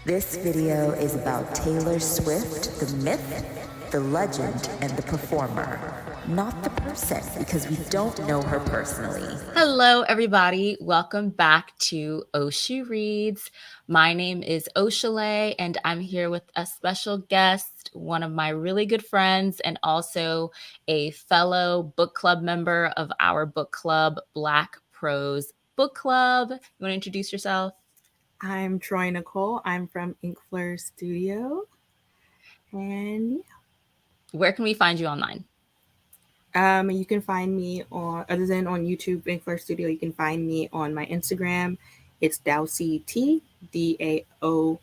This video is about Taylor Swift, the myth, the legend, and the performer, not the person, because we don't know her personally. Hello, everybody. Welcome back to Oshi Reads. My name is Ochuole, and I'm here with a special guest, one of my really good friends, and also a fellow book club member of our book club, Black Prose Book Club. You want to introduce yourself? I'm Troy-Nicole. I'm from Inkfleur Studio. And Where can we find you online? you can find me on, other than on YouTube, Inkfleur Studio, you can find me on my Instagram. It's Daosie, DAOSIE_T.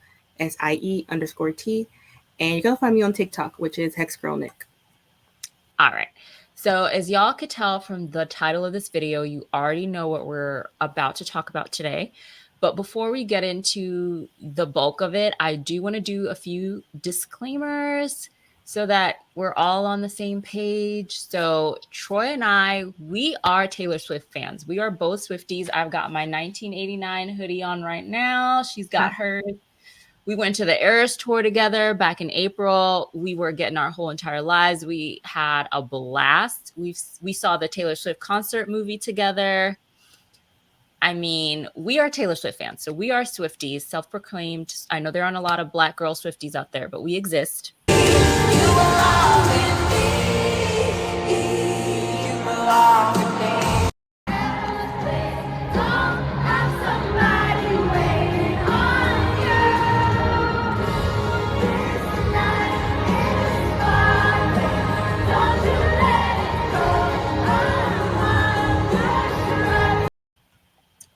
And you can find me on TikTok, which is HexGirlNick. All right. So as y'all could tell from the title of this video, you already know what we're about to talk about today. But before we get into the bulk of it, I do want to do a few disclaimers so that we're all on the same page. So Troy and I, we are Taylor Swift fans. We are both Swifties. I've got my 1989 hoodie on right now. She's got hers. We went to the Eras tour together back in April. We were getting our whole entire lives. We had a blast. We saw the Taylor Swift concert movie together. I mean, we are Taylor Swift fans. So we are Swifties, self-proclaimed. I know there aren't a lot of Black girl Swifties out there, but we exist. You belong with me. You belong with me.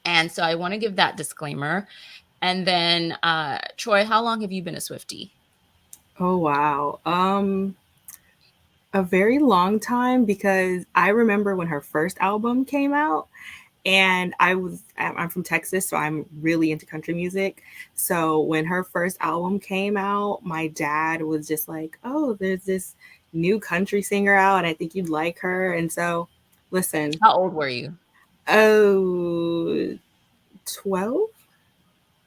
And so I want to give that disclaimer. And then, Troy, how long have you been a Swiftie? Oh, wow. A very long time, because I remember when her first album came out. And I'm from Texas, so I'm really into country music. So when her first album came out, my dad was just like, oh, there's this new country singer out, and I think you'd like her. And so, listen. How old were you? Oh, 12?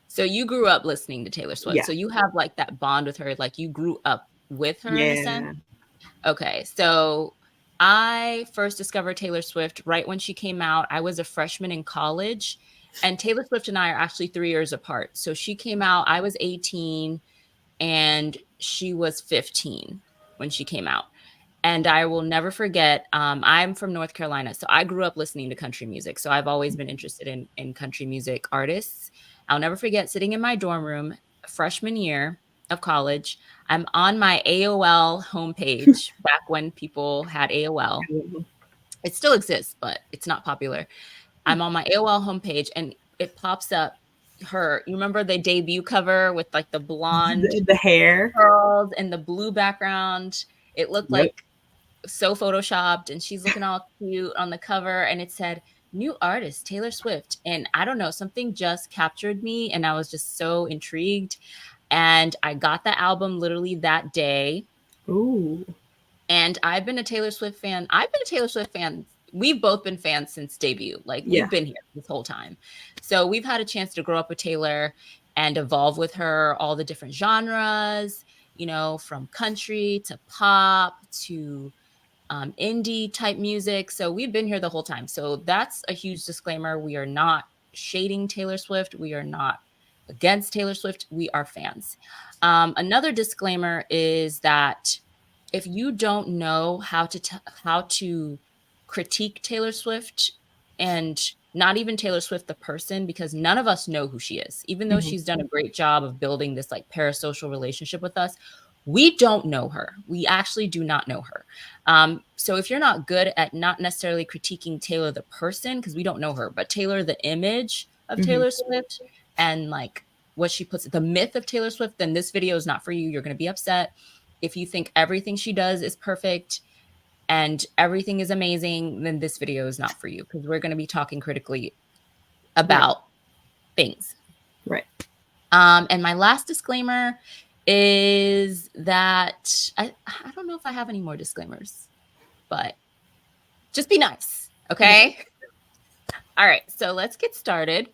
So you grew up listening to Taylor Swift. Yeah. So you have like that bond with her, like you grew up with her in a sense. Yeah. Okay. So I first discovered Taylor Swift right when she came out. I was a freshman in college, and Taylor Swift and I are actually 3 years apart. So she came out, I was 18 and she was 15 when she came out. And I will never forget, I'm from North Carolina, so I grew up listening to country music. So I've always been interested in country music artists. I'll never forget sitting in my dorm room freshman year of college. I'm on my AOL homepage back when people had AOL. It still exists, but it's not popular. I'm on my AOL homepage and it pops up her. You remember the debut cover with like the blonde The hair, curls and the blue background? It looked yep. like so photoshopped, and she's looking all cute on the cover, and it said new artist Taylor Swift. And I don't know, something just captured me, and I was just so intrigued. And I got the album literally that day. Ooh. And I've been a Taylor Swift fan. I've been a Taylor Swift fan. We've both been fans since debut. Like we've been here this whole time. So we've had a chance to grow up with Taylor and evolve with her, all the different genres, you know, from country to pop to indie type music. So we've been here the whole time. So that's a huge disclaimer. We are not shading Taylor Swift. We are not against Taylor Swift. We are fans. Another disclaimer is that if you don't know how to critique Taylor Swift, and not even Taylor Swift the person, because none of us know who she is, even though she's done a great job of building this like parasocial relationship with us, we don't know her. We actually do not know her. So if you're not good at not necessarily critiquing Taylor the person, because we don't know her, but Taylor the image of Taylor Swift and like what she puts, the myth of Taylor Swift, then this video is not for you. You're going to be upset. If you think everything she does is perfect and everything is amazing, then this video is not for you, because we're going to be talking critically about things. Right. And my last disclaimer is that I don't know if I have any more disclaimers, but just be nice. Okay. All right. So let's get started.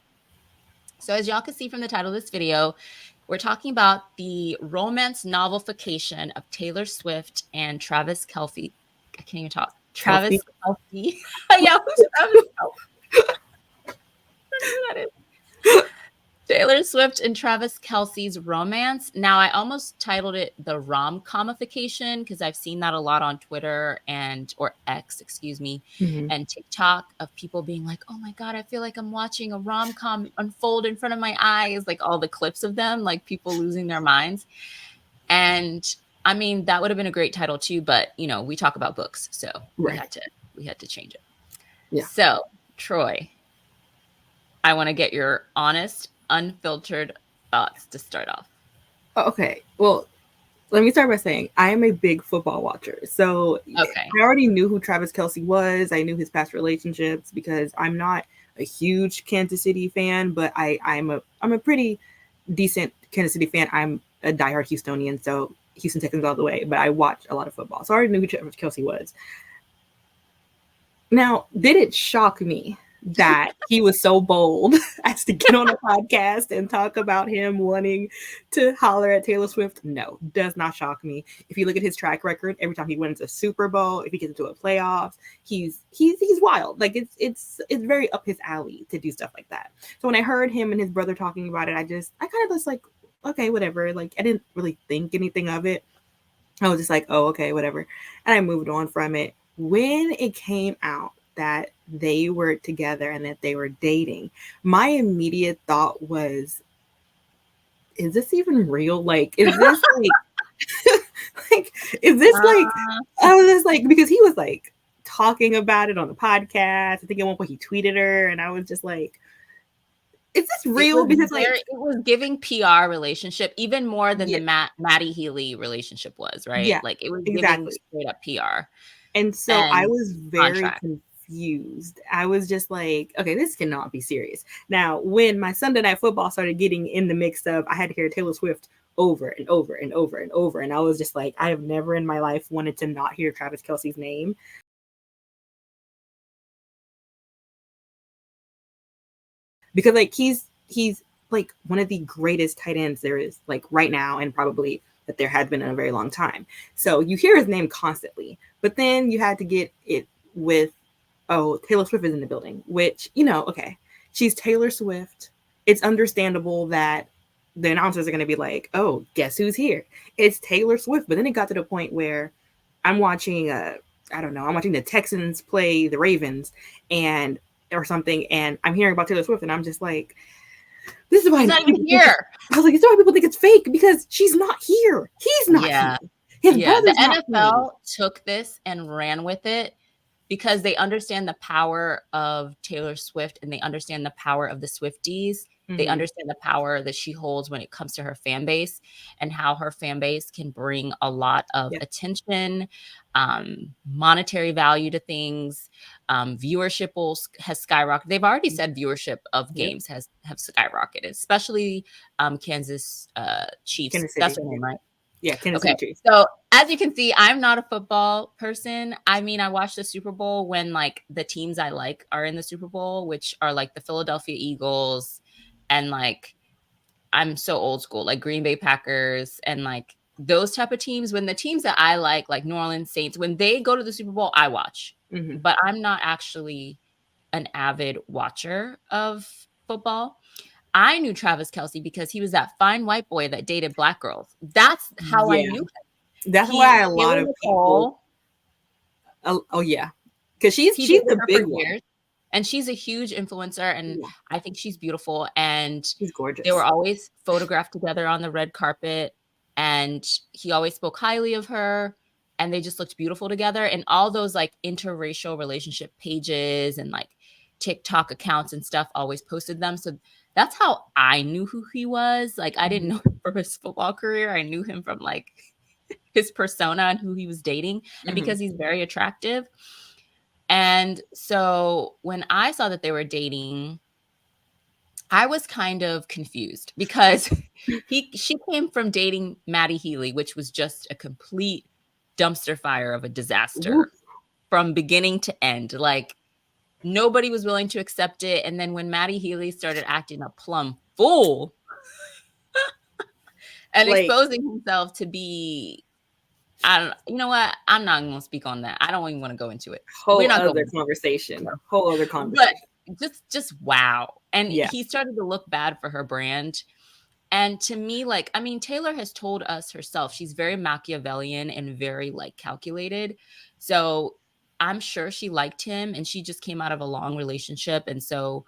So as y'all can see from the title of this video, We're talking about the romance novelification of Taylor Swift and Travis Kelce. I can't even talk. Kelce. Travis Kelce. Yeah, who's Travis Kelce? I don't know who that is. Taylor Swift and Travis Kelce's romance. Now, I almost titled it the Romcom-Fication because I've seen that a lot on Twitter or X, excuse me, and TikTok of people being like, "Oh my God, I feel like I'm watching a rom-com unfold in front of my eyes." Like all the clips of them, like people losing their minds. And I mean, that would have been a great title too, but we talk about books, so we had to change it. Yeah. So, Troy, I want to get your honest, unfiltered thoughts to start off. Okay. Well, let me start by saying I am a big football watcher. So I already knew who Travis Kelce was. I knew his past relationships because I'm not a huge Kansas City fan, but I'm a pretty decent Kansas City fan. I'm a diehard Houstonian, so Houston Texans all the way, but I watch a lot of football. So I already knew who Travis Kelce was. Now, did it shock me that he was so bold as to get on a podcast and talk about him wanting to holler at Taylor Swift? No, does not shock me. If you look at his track record, every time he wins a Super Bowl, if he gets into a playoffs, he's wild. Like it's very up his alley to do stuff like that. So when I heard him and his brother talking about it, I kind of was like, okay, whatever. Like I didn't really think anything of it. I was just like, oh, okay, whatever. And I moved on from it. When it came out that they were together and that they were dating, my immediate thought was, is this even real? Like, is this is this I was just like, because he was like talking about it on the podcast. I think at one point he tweeted her, and I was just like, is this real? Because it was giving PR relationship even more than the Maddie Healy relationship was, right? Yeah, like it was giving straight up PR. And so I was very confused. I was just like, okay, this cannot be serious. Now, when my Sunday Night Football started getting in the mix of, I had to hear Taylor Swift over and over and over and over. And I was just like, I have never in my life wanted to not hear Travis Kelce's name. Because like he's like one of the greatest tight ends there is like right now, and probably that there had been in a very long time. So you hear his name constantly, but then you had to get it with, oh, Taylor Swift is in the building, which, okay, she's Taylor Swift. It's understandable that the announcers are going to be like, oh, guess who's here? It's Taylor Swift. But then it got to the point where I'm watching, I'm watching the Texans play the Ravens or something, and I'm hearing about Taylor Swift, and I'm just like, this is why not even here. I was like, this is why people think it's fake, because she's not here. He's not here. His brother's the NFL took this and ran with it because they understand the power of Taylor Swift and they understand the power of the Swifties. Mm-hmm. They understand the power that she holds when it comes to her fan base and how her fan base can bring a lot of attention, monetary value to things. Viewership has skyrocketed. They've already said viewership of games have skyrocketed, especially Kansas Chiefs. That's their name, right? Yeah, Kansas City Chiefs. So as you can see, I'm not a football person. I mean, I watch the Super Bowl when like the teams I like are in the Super Bowl, which are like the Philadelphia Eagles, and like I'm so old school, like Green Bay Packers and like those type of teams. When the teams that I like New Orleans Saints, when they go to the Super Bowl, I watch. Mm-hmm. But I'm not actually an avid watcher of football. I knew Travis Kelce because he was that fine white boy that dated black girls. That's how I knew him. That's why a lot of people. Oh yeah, because she's the big one, and she's a huge influencer, and I think she's beautiful, and she's gorgeous. They were always photographed together on the red carpet, and he always spoke highly of her, and they just looked beautiful together. And all those like interracial relationship pages and like TikTok accounts and stuff always posted them. So that's how I knew who he was. Like I didn't know him from his football career. I knew him from like his persona and who he was dating, and because he's very attractive. And so when I saw that they were dating, I was kind of confused because she came from dating Maddie Healy, which was just a complete dumpster fire of a disaster from beginning to end. Like nobody was willing to accept it. And then when Maddie Healy started acting a plumb fool, and Like, exposing himself to be, I don't, you know what? I'm not going to speak on that. I don't even want to go into it. We're whole not other going. conversation. Whole other But conversation. just wow. And Yeah. he started to look bad for her brand. And to me, like, I mean, Taylor has told us herself, she's very Machiavellian and very like calculated. So I'm sure she liked him, and she just came out of a long relationship. And so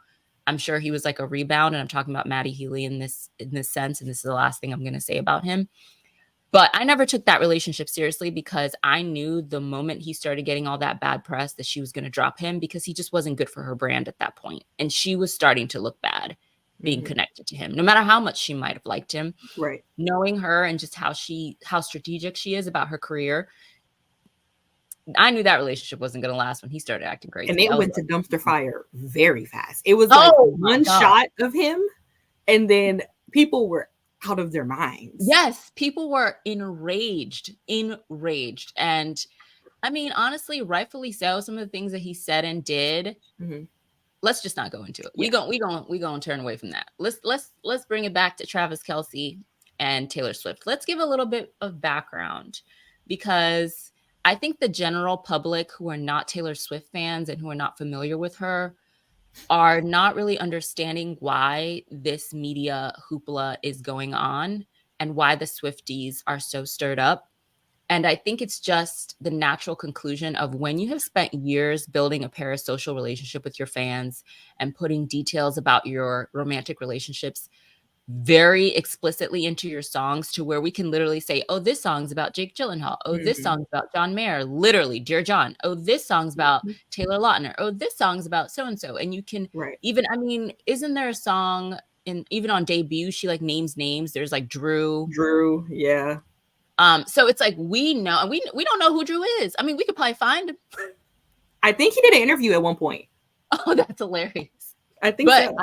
I'm sure he was like a rebound. And I'm talking about Matty Healy in this sense. And this is the last thing I'm going to say about him. But I never took that relationship seriously because I knew the moment he started getting all that bad press that she was going to drop him, because he just wasn't good for her brand at that point. And she was starting to look bad being connected to him, no matter how much she might have liked him. Right. Knowing her and just how strategic she is about her career, I knew that relationship wasn't going to last when he started acting crazy. And it went like, to dumpster fire very fast. It was like one shot of him, and then people were out of their minds. Yes, people were enraged. And I mean, honestly, rightfully so. Some of the things that he said and did, let's just not go into it. Yeah. We going to turn away from that. Let's bring it back to Travis Kelce and Taylor Swift. Let's give a little bit of background, because I think the general public who are not Taylor Swift fans and who are not familiar with her are not really understanding why this media hoopla is going on and why the Swifties are so stirred up. And I think it's just the natural conclusion of when you have spent years building a parasocial relationship with your fans and putting details about your romantic relationships very explicitly into your songs, to where we can literally say, oh, this song's about Jake Gyllenhaal. Oh, this song's about John Mayer. Literally, Dear John. Oh, this song's about Taylor Lautner. Oh, this song's about so-and-so. And you can even, I mean, isn't there a song even on Debut, she like names names. There's like Drew. Yeah. So it's like, we know, and we don't know who Drew is. I mean, we could probably find him. I think he did an interview at one point. Oh, that's hilarious. I think so.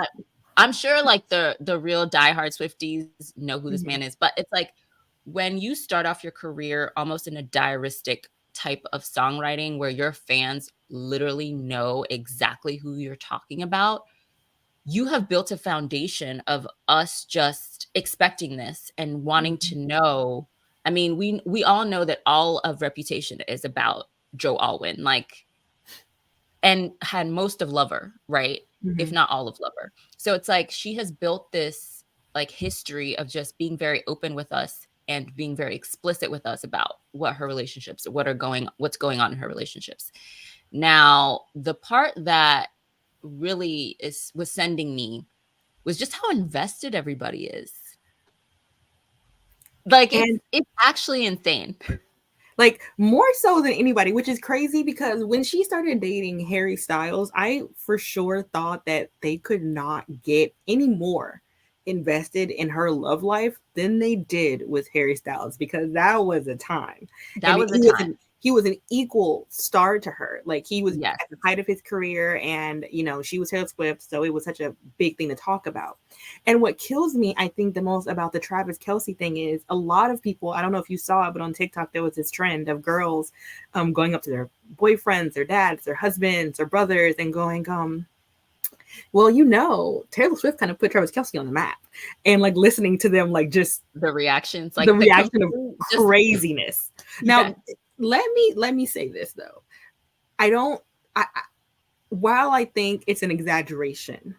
I'm sure like the real diehard Swifties know who this man is, but it's like when you start off your career almost in a diaristic type of songwriting where your fans literally know exactly who you're talking about, you have built a foundation of us just expecting this and wanting to know. I mean, we all know that all of Reputation is about Joe Alwyn, like, and had most of Lover, right? If not all of Lover. So it's like she has built this like history of just being very open with us and being very explicit with us about what her relationships, what's going on in her relationships. Now, the part that really was sending me was just how invested everybody is. Like, it's actually insane. Like, more so than anybody, which is crazy, because when she started dating Harry Styles, I for sure thought that they could not get any more invested in her love life than they did with Harry Styles, because that was a time. He was an equal star to her. Like, he was at the height of his career, and, you know, she was Taylor Swift, so it was such a big thing to talk about. And what kills me, I think, the most about the Travis Kelce thing is a lot of people, I don't know if you saw it, but on TikTok, there was this trend of girls going up to their boyfriends, their dads, their husbands, their brothers, and going, well, you know, Taylor Swift kind of put Travis Kelce on the map, and like listening to them, like just the reactions, like the reaction of craziness. Now, let me say this though. While I think it's an exaggeration,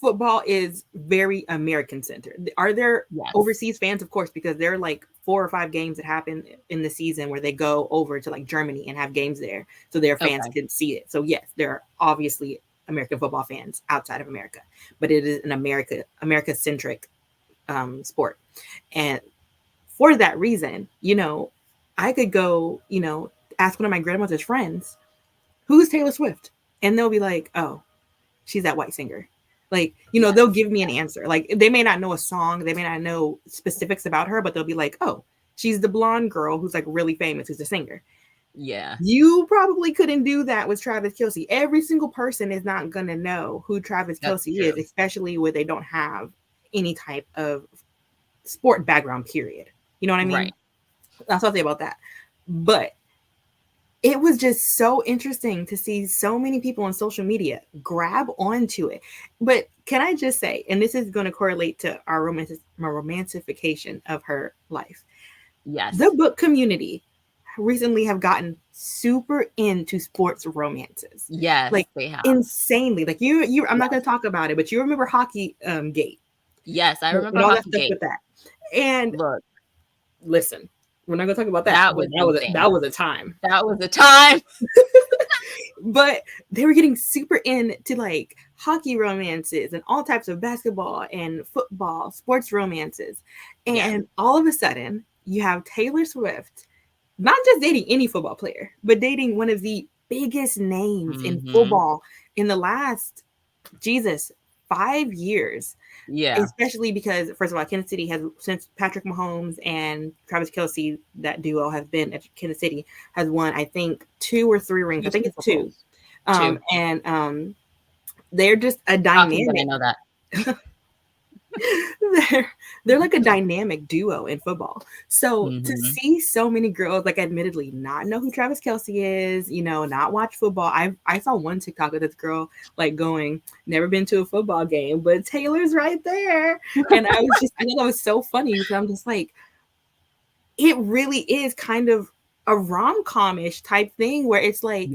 football is very American centered. Are there overseas fans? Of course, because there are like 4 or 5 games that happen in the season where they go over to like Germany and have games there, so their fans can see it. So yes, there are obviously American football fans outside of America, but it is an America centric sport. And for that reason, you know, I could go, you know, ask one of my grandmother's friends, who's Taylor Swift? And they'll be like, oh, she's that white singer. Like, you know, they'll give me an answer. Like, they may not know a song, they may not know specifics about her, but they'll be like, oh, she's the blonde girl who's like really famous, who's a singer. Yeah. You probably couldn't do that with Travis Kelce. Every single person is not going to know who Travis Kelce is, especially where they don't have any type of sport background, period. You know what I mean? Right. That's what I'll say about that. But it was just so interesting to see so many people on social media grab onto it. But can I just say, and this is going to correlate to our romancification of her life. Yes. The book community recently have gotten super into sports romances. Yes, like they have. Insanely. Like you I'm not going to talk about it, but you remember Hockey Gate. Yes, I remember and all Hockey that stuff Gate. with that. And look, listen, we're not going to talk about that. That was a time. That was a time. But they were getting super into like hockey romances and all types of basketball and football, sports romances. And all of a sudden, you have Taylor Swift, not just dating any football player, but dating one of the biggest names in football in the last, 5 years. Yeah. Especially because, first of all, Kansas City has, since Patrick Mahomes and Travis Kelce, that duo has been at Kansas City, has won, I think, 2 or 3 rings. I think it's 2. And they're just a dynamic. I know that. they're like a dynamic duo in football. So to see so many girls, like, admittedly not know who Travis Kelce is, not watch football. I saw one TikTok of this girl like going, never been to a football game, but Taylor's right there. And I thought that was so funny because I'm just like, it really is kind of a rom-com-ish type thing where it's like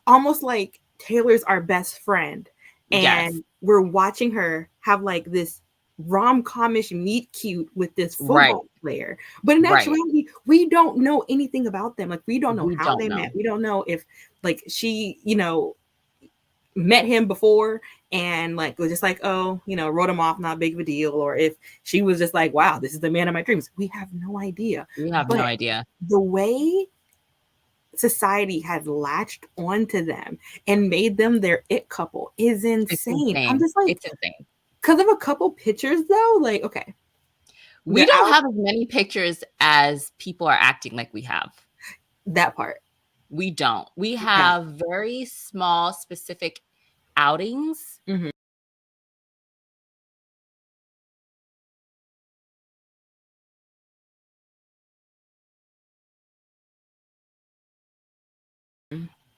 almost like Taylor's our best friend. And we're watching her have like this rom-com-ish meet cute with this football player. But in actuality, we don't know anything about them. Like, we don't know how they met. We don't know if like she, met him before and like was just like, oh, wrote him off, not big of a deal, or if she was just like, wow, this is the man of my dreams. We have no idea. No idea. The way society has latched onto them and made them their it couple is insane. I'm just like, it's insane. Because of a couple pictures, though, like, okay. We don't have as many pictures as people are acting like we have. That part. We don't. We have very small, specific outings.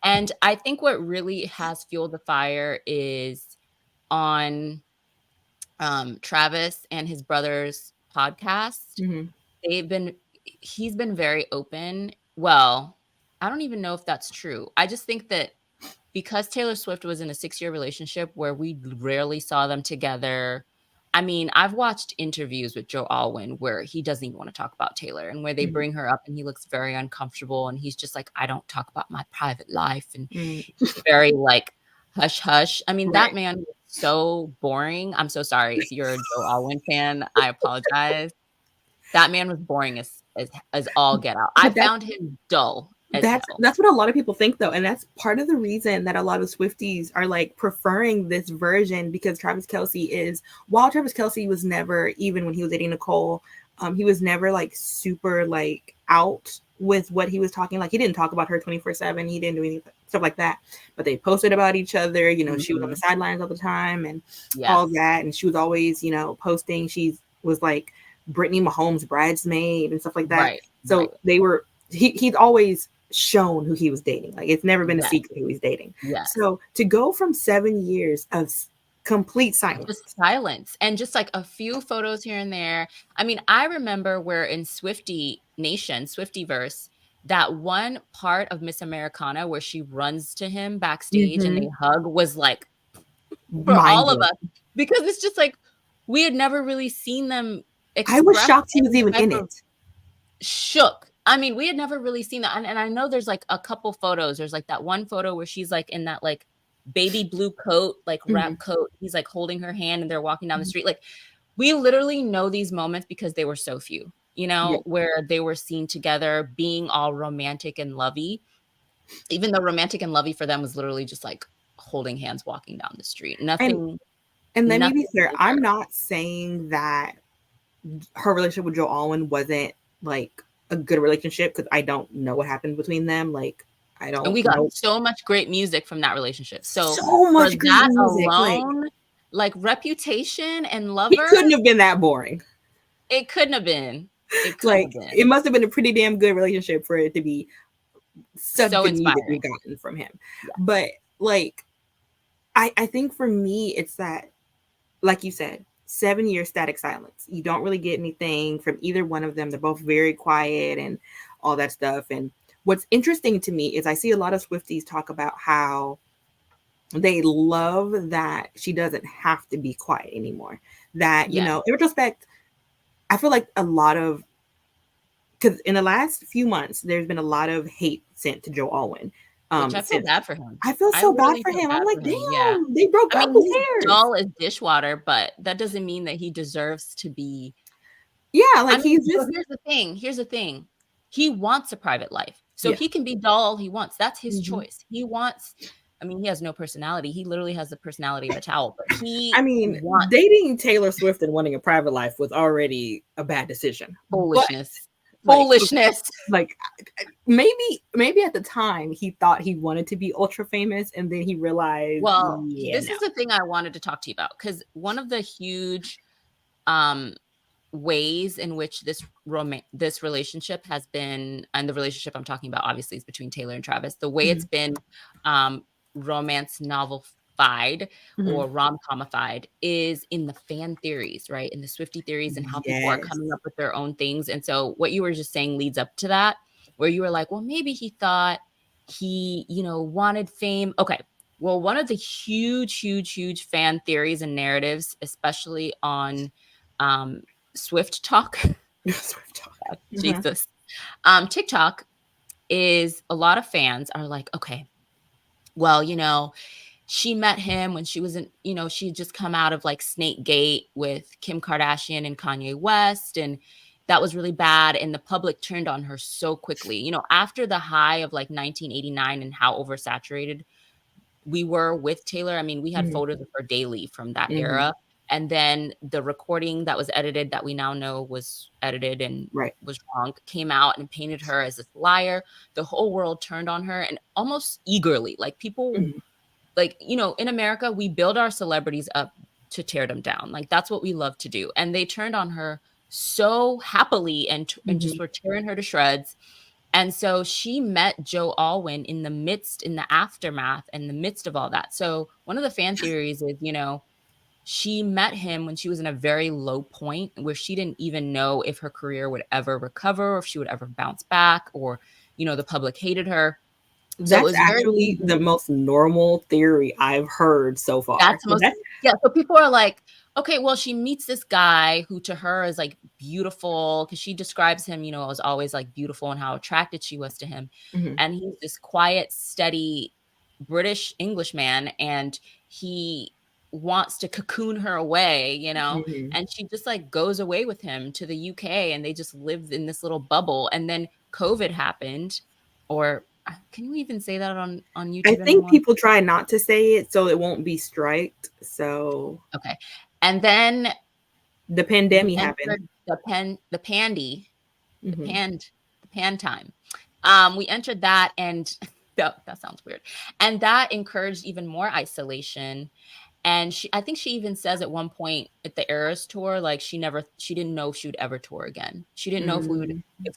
And I think what really has fueled the fire is on Travis and his brother's podcast. He's been very open. Well, I don't even know if that's true. I just think that because Taylor Swift was in a 6-year relationship where we rarely saw them together. I mean, I've watched interviews with Joe Alwyn where he doesn't even want to talk about Taylor, and where they bring her up and he looks very uncomfortable and he's just like, I don't talk about my private life. And he's very like hush hush. I mean, that man was so boring. I'm so sorry if you're a Joe Alwyn fan. I apologize. That man was boring as all get out. I found him dull. That's what a lot of people think, though, and that's part of the reason that a lot of Swifties are like preferring this version, because Travis Kelce while Travis Kelce was never, even when he was dating Nicole, he was never like super like out with what he was talking. Like, he didn't talk about her 24/7. He didn't do any stuff like that. But they posted about each other. She was on the sidelines all the time and all that, and she was always posting. She was like Brittany Mahomes' bridesmaid and stuff like that. So they were. He's always shown who he was dating. Like, it's never been a secret who he's dating. So to go from 7 years of complete silence, just silence, and just like a few photos here and there. I mean, I remember where in Swiftie Nation, Swiftyverse, that one part of Miss Americana where she runs to him backstage and they hug was like for all of us, because it's just like we had never really seen them. I was shocked he was even in it. Shook. I mean, we had never really seen that. And I know there's like a couple photos. There's like that one photo where she's like in that like baby blue coat, like wrap coat. He's like holding her hand and they're walking down the street. Like, we literally know these moments because they were so few, where they were seen together being all romantic and lovey, even though romantic and lovey for them was literally just like holding hands, walking down the street. Nothing. And let me be clear. I'm not saying that her relationship with Joe Alwyn wasn't like a good relationship, because I don't know what happened between them. Like, I don't. And we got so much great music from that relationship. So much great that music alone, like Reputation and Lover, it couldn't have been that boring. It couldn't have been. It must have been a pretty damn good relationship for it to be such good music we've gotten from him. Yeah. But like, I think for me, it's that, like you said, 7 years static silence. You don't really get anything from either one of them. They're both very quiet and all that stuff. And what's interesting to me is I see a lot of Swifties talk about how they love that she doesn't have to be quiet anymore. That, you know, in retrospect, I feel like a lot of, because in the last few months, there's been a lot of hate sent to Joe Alwyn. Which I feel bad for him. I feel so bad for him. I'm like, damn, they broke up. Who cares? Dull as dishwater, but that doesn't mean that he deserves to be. Yeah, like he's just. Here's the thing. He wants a private life, so he can be dull all he wants. That's his choice. He wants. I mean, he has no personality. He literally has the personality of a towel. But dating Taylor Swift and wanting a private life was already a bad decision. Foolishness. Foolishness. Like maybe at the time he thought he wanted to be ultra famous, and then he realized. Well, this is the thing I wanted to talk to you about, because one of the huge ways in which this relationship has been, and the relationship I'm talking about obviously is between Taylor and Travis, the way it's been romance novelified or rom-comified is in the fan theories, right? In the Swiftie theories, and how people are coming up with their own things. And so what you were just saying leads up to that, where you were like, well, maybe he thought he, wanted fame. Okay. Well, one of the huge fan theories and narratives, especially on Swift Talk, Jesus, TikTok, is a lot of fans are like, okay, well, she met him when she wasn't, she had just come out of like Snake Gate with Kim Kardashian and Kanye West, and that was really bad. And the public turned on her so quickly, after the high of like 1989 and how oversaturated we were with Taylor. I mean, we had photos of her daily from that era. And then the recording that was edited, that we now know was edited and was wrong, came out and painted her as this liar. The whole world turned on her, and almost eagerly, like people, like, in America, we build our celebrities up to tear them down. Like, that's what we love to do. And they turned on her so happily and just were tearing her to shreds. And so she met Joe Alwyn in the aftermath and the midst of all that. So one of the fan theories is, she met him when she was in a very low point, where she didn't even know if her career would ever recover, or if she would ever bounce back, or, the public hated her. That's actually the most normal theory I've heard so far. So people are like, okay, well, she meets this guy who to her is like beautiful, because she describes him, as always like beautiful, and how attracted she was to him. And he's this quiet, steady British Englishman, and he wants to cocoon her away, and she just like goes away with him to the UK, and they just live in this little bubble. And then COVID happened, or can you even say that on YouTube? I think anymore? People try not to say it so it won't be striked. So okay, and then the pandemic happened. The pan time. We entered that, and that sounds weird, and that encouraged even more isolation. And I think she even says at one point at the Eras tour, like she didn't know if she would ever tour again. She didn't know if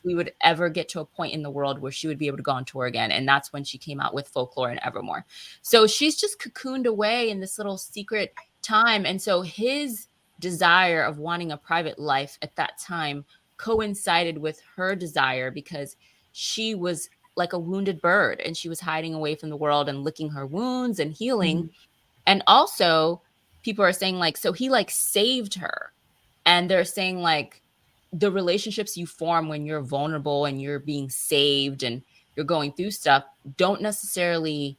we would ever get to a point in the world where she would be able to go on tour again. And that's when she came out with Folklore and Evermore. So she's just cocooned away in this little secret time. And so his desire of wanting a private life at that time coincided with her desire, because she was like a wounded bird, and she was hiding away from the world and licking her wounds and healing. And also people are saying like, so he like saved her. And they're saying like the relationships you form when you're vulnerable and you're being saved and you're going through stuff don't necessarily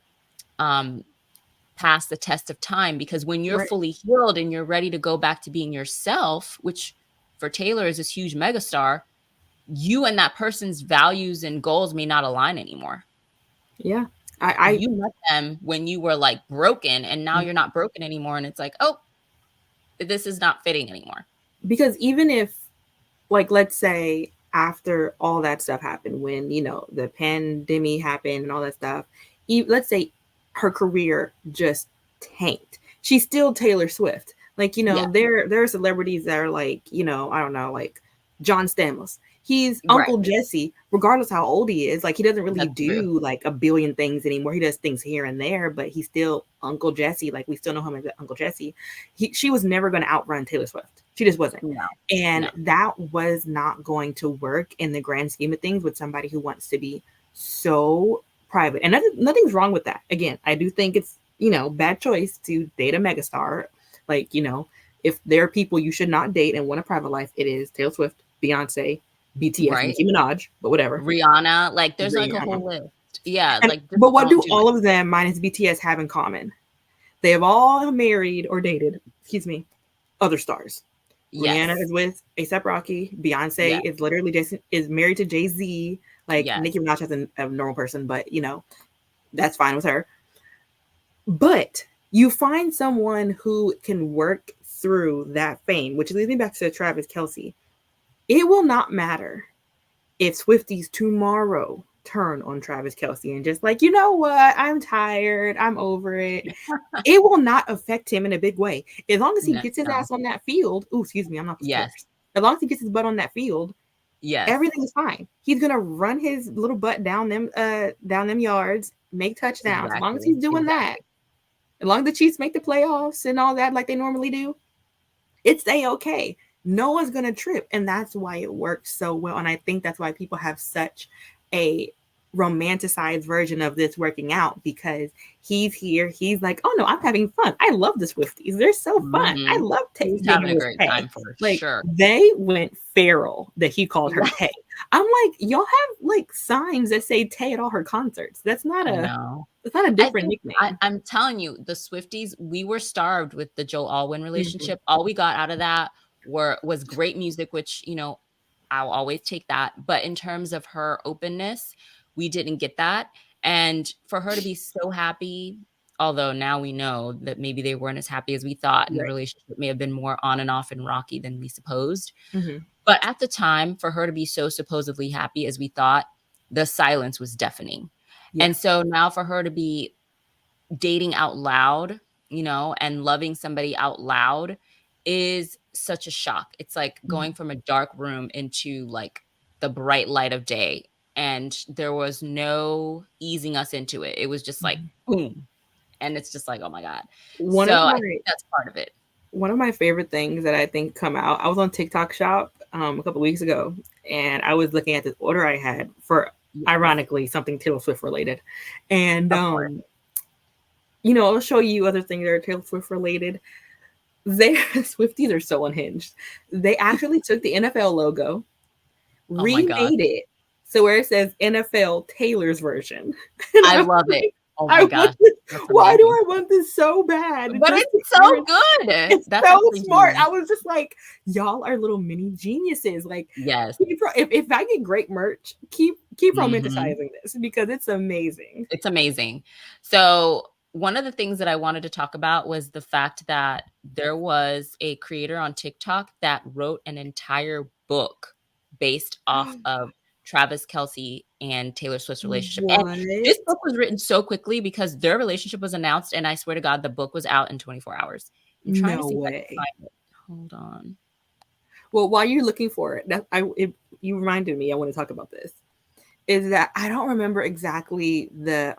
pass the test of time, because when you're fully healed and you're ready to go back to being yourself, which for Taylor is this huge megastar, you and that person's values and goals may not align anymore. Yeah. You met them when you were like broken, and now you're not broken anymore. And it's like, oh, this is not fitting anymore. Because even if, like, let's say after all that stuff happened, when, the pandemic happened and all that stuff, let's say her career just tanked. She's still Taylor Swift. Like, there are celebrities that are like, I don't know, like John Stamos. He's Right. Uncle Jesse, regardless how old he is. Like, he doesn't really That's true. do like a billion things anymore. He does things here and there, but he's still Uncle Jesse. Like, we still know him as Uncle Jesse. She was never going to outrun Taylor Swift. She just wasn't. No. And No. that was not going to work in the grand scheme of things with somebody who wants to be so private. And nothing's wrong with that. Again, I do think it's, bad choice to date a megastar. Like, if there are people you should not date and want a private life, it is Taylor Swift, Beyonce, BTS, Right. Nicki Minaj, but whatever. Rihanna, like there's like a whole list. Yeah, And, like but what do it. all of them minus BTS have in common? They have all married or dated, other stars. Yes. Rihanna is with A$AP Rocky. Beyonce is literally is married to Jay-Z. Like, Nicki Minaj is a normal person, but that's fine with her. But you find someone who can work through that fame, which leads me back to Travis Kelce. It will not matter if Swifties tomorrow turn on Travis Kelce and just like, you know what, I'm tired, I'm over it. It will not affect him in a big way. As long as he gets his ass on that field. Oh, excuse me, I'm not the first. As long as he gets his butt on that field, everything is fine. He's gonna run his little butt down them yards, make touchdowns. As long as he's doing that, as long as the Chiefs make the playoffs and all that like they normally do, it's A-okay. No one's going to trip. And that's why it works so well. And I think that's why people have such a romanticized version of this working out, because he's here. He's like, oh no, I'm having fun. I love the Swifties. They're so fun. I love having a great time for sure. They went feral that he called her Tay. I'm like, y'all have like signs that say Tay at all her concerts. That's not it's not a different nickname. I'm telling you, the Swifties, we were starved with the Joe Alwyn relationship. All we got out of that was great music, which, I'll always take that. But in terms of her openness, we didn't get that. And for her to be so happy, although now we know that maybe they weren't as happy as we thought, and the relationship may have been more on and off and rocky than we supposed. But at the time, for her to be so supposedly happy as we thought, the silence was deafening. And so now for her to be dating out loud, and loving somebody out loud is such a shock. It's like going from a dark room into like the bright light of day. And there was no easing us into it. It was just like, boom. And it's just like, oh my God. I think that's part of it. One of my favorite things that I think come out, I was on TikTok Shop a couple weeks ago, and I was looking at this order I had for, ironically, something Taylor Swift related. And, I'll show you other things that are Taylor Swift related. Swifties are so unhinged. They actually took the NFL logo, remade it so where it says NFL Taylor's version. I love it. Oh my gosh. Why do I want this so bad? But it's so good. It's so smart. I was just like, y'all are little mini geniuses. Like, yes. If I get great merch, keep romanticizing this, because it's amazing. It's amazing. So one of the things that I wanted to talk about was the fact that there was a creator on TikTok that wrote an entire book based off of Travis Kelce and Taylor Swift's relationship. What? And this book was written so quickly because their relationship was announced, and I swear to God, the book was out in 24 hours. I'm trying to see if I can find it. Hold on. Well, while you're looking for it, you reminded me, I want to talk about this, is that I don't remember exactly the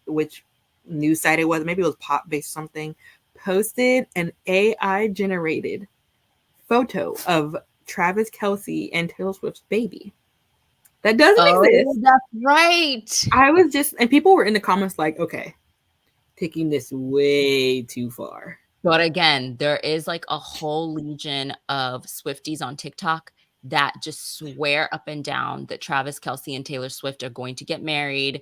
which news site it was. Maybe it was Pop-based something, posted an AI generated photo of Travis Kelce and Taylor Swift's baby. That doesn't exist. That's right. I was and people were in the comments like, okay, taking this way too far. But again, there is like a whole legion of Swifties on TikTok that just swear up and down that Travis Kelce and Taylor Swift are going to get married.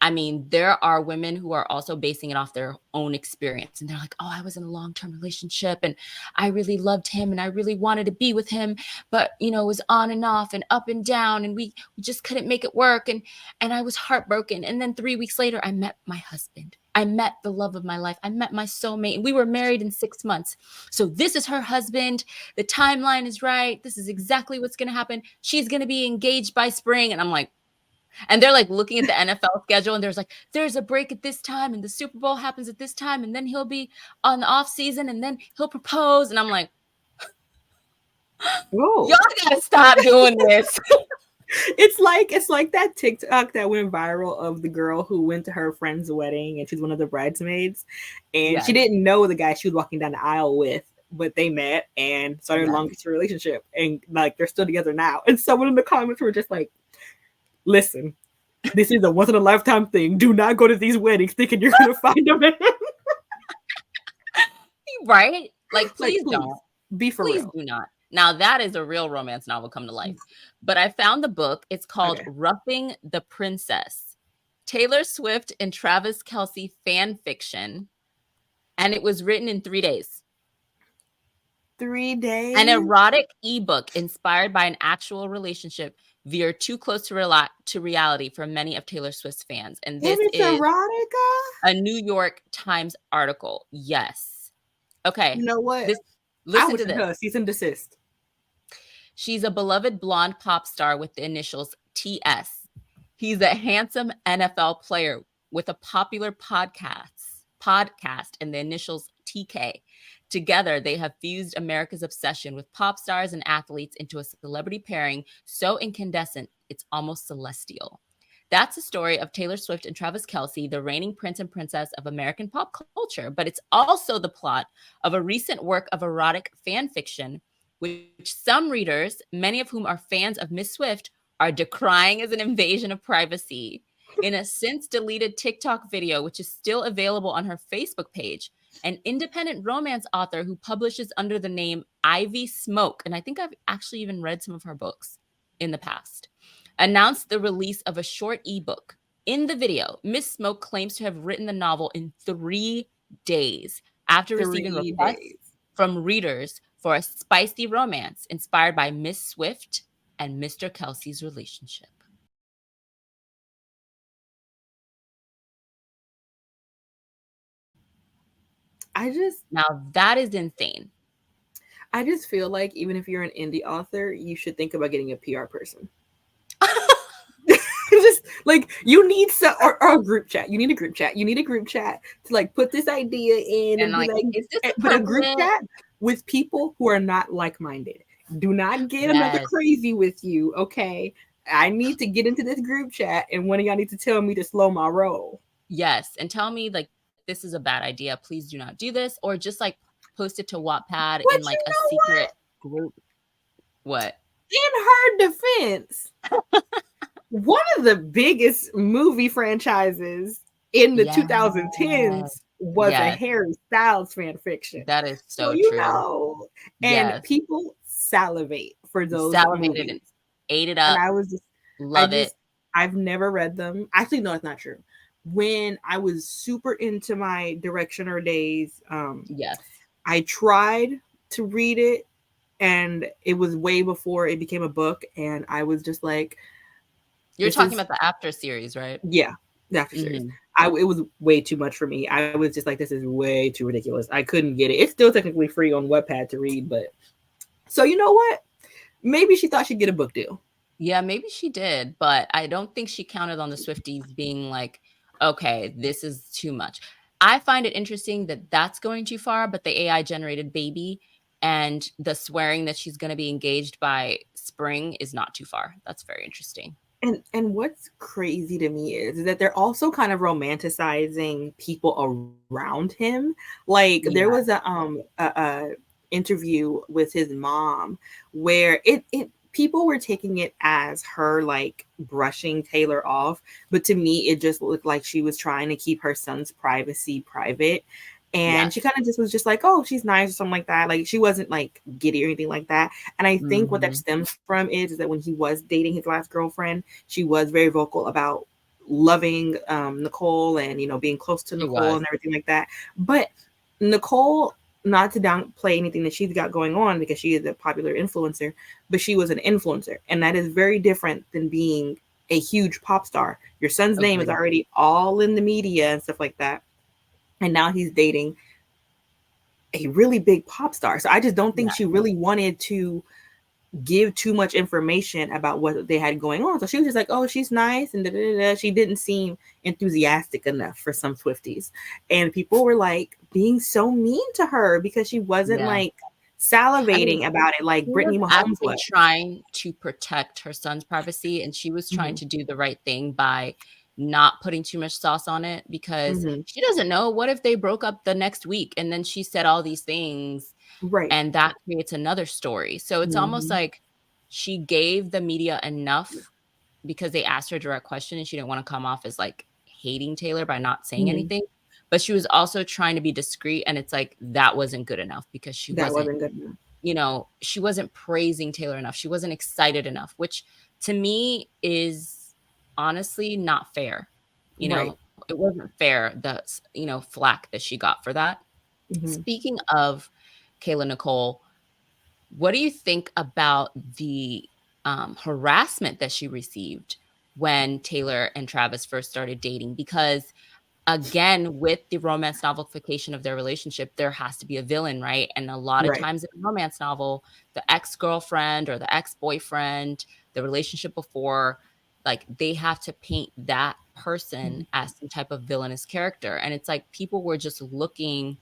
I mean, there are women who are also basing it off their own experience. And they're like, oh, I was in a long-term relationship and I really loved him and I really wanted to be with him. But, it was on and off and up and down and we just couldn't make it work. And I was heartbroken. And then 3 weeks later, I met my husband. I met the love of my life. I met my soulmate. And we were married in 6 months. So this is her husband. The timeline is right. This is exactly what's going to happen. She's going to be engaged by spring. And I'm like, and they're like looking at the NFL schedule and there's a break at this time and the Super Bowl happens at this time and then he'll be on the off season and then he'll propose. And I'm like, Oh. Y'all gotta stop doing this. It's like that TikTok that went viral of the girl who went to her friend's wedding and she's one of the bridesmaids, and she didn't know the guy she was walking down the aisle with, but they met and started a long-term relationship, and like they're still together now. And someone in the comments were just like, "Listen, this is a once-in-a-lifetime thing. Do not go to these weddings thinking you're gonna find a man." Right? Like, please don't. Be for please real. do not. Now, that is a real romance novel come to life. But I found the book. It's called Roughing the Princess, Taylor Swift and Travis Kelce fan fiction. And it was written in 3 days. 3 days? An erotic ebook inspired by an actual relationship veered too close to reality for many of Taylor Swift's fans. And this is erotica? A New York Times article. Yes. Okay. You know what? Listen to this. Cease and desist. She's a beloved blonde pop star with the initials TS. He's a handsome NFL player with a popular podcast and the initials TK. Together, they have fused America's obsession with pop stars and athletes into a celebrity pairing so incandescent, it's almost celestial. That's the story of Taylor Swift and Travis Kelce, the reigning prince and princess of American pop culture. But it's also the plot of a recent work of erotic fan fiction, which some readers, many of whom are fans of Miss Swift, are decrying as an invasion of privacy. In a since-deleted TikTok video, which is still available on her Facebook page, an independent romance author who publishes under the name Ivy Smoke, and I think I've actually even read some of her books in the past, announced the release of a short ebook. In the video, Miss Smoke claims to have written the novel in 3 days after receiving requests from readers for a spicy romance inspired by Miss Swift and Mr. Kelce's relationship. Now that is insane. I just feel like even if you're an indie author, you should think about getting a PR person. Just like you need or a group chat. You need a group chat. You need a group chat to like put this idea in and be like, but a group chat with people who are not like-minded. Do not get another crazy with you. Okay. I need to get into this group chat and one of y'all need to tell me to slow my roll. Yes. And tell me like, this is a bad idea. Please do not do this. Or just like post it to Wattpad in like a secret group. What? In her defense, one of the biggest movie franchises in the 2010s was a Harry Styles fan fiction. That is so you true. Know, and people salivate for those movies. And ate it up. And I was just love it. I've never read them. Actually, no, it's not true. When I was super into my Directioner days, I tried to read it, and it was way before it became a book, and I was just like, you're talking about the After series, right? Yeah, the After series. It was way too much for me. I was just like, this is way too ridiculous. I couldn't get it. It's still technically free on Wattpad to read, but so you know what? Maybe she thought she'd get a book deal. Yeah, maybe she did, but I don't think she counted on the Swifties being like, okay, this is too much. I find it interesting that that's going too far, but the AI generated baby and the swearing that she's going to be engaged by spring is not too far. That's very interesting. And what's crazy to me is that they're also kind of romanticizing people around him. Like there was a interview with his mom where it people were taking it as her like brushing Taylor off, but to me it just looked like she was trying to keep her son's privacy private. And she kind of just was just like, oh, she's nice or something like that. Like she wasn't like giddy or anything like that. And I think what that stems from is that when he was dating his last girlfriend, she was very vocal about loving Nicole and, you know, being close to Nicole and everything like that. But Nicole, not to downplay anything that she's got going on because she is a popular influencer, but she was an influencer. And that is very different than being a huge pop star. Your son's name is already all in the media and stuff like that. And now he's dating a really big pop star. So I just don't think she really wanted to give too much information about what they had going on. So she was just like, oh, she's nice. And da-da-da-da. She didn't seem enthusiastic enough for some Swifties. And people were like being so mean to her because she wasn't like salivating about it like she was Brittany Mahomes actually was. trying to protect her son's privacy, and she was trying to do the right thing by not putting too much sauce on it, because she doesn't know, what if they broke up the next week and then she said all these things, Right. and that creates another story. So it's almost like she gave the media enough because they asked her a direct question, and she didn't want to come off as like hating Taylor by not saying anything. But she was also trying to be discreet, and it's like that wasn't good enough, because she That wasn't, wasn't good enough. you know, she wasn't praising Taylor enough. She wasn't excited enough, which to me is honestly not fair. You know, it wasn't fair, the, you know, flack that she got for that. Speaking of Nicole, what do you think about the harassment that she received when Taylor and Travis first started dating? Because again, with the romance novelification of their relationship, there has to be a villain, right? And a lot of times in a romance novel, the ex-girlfriend or the ex-boyfriend, the relationship before, like they have to paint that person as some type of villainous character. And it's like people were just looking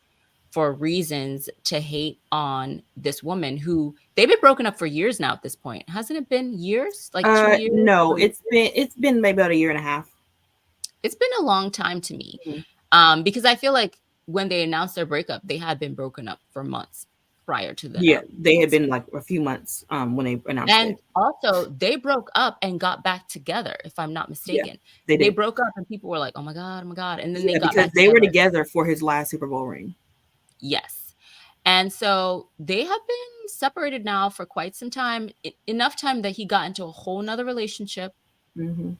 for reasons to hate on this woman who they've been broken up for years now at this point. Hasn't it been years? Like 2 years? No, it's been maybe about a year and a half. It's been a long time to me. Because I feel like when they announced their breakup, they had been broken up for months prior to the they had been like a few months when they announced and it. also they broke up and got back together, if I'm not mistaken. They broke up and people were like, oh my God, and then they got because back they together. were together for his last Super Bowl ring. Yes. And so they have been separated now for quite some time, enough time that he got into a whole nother relationship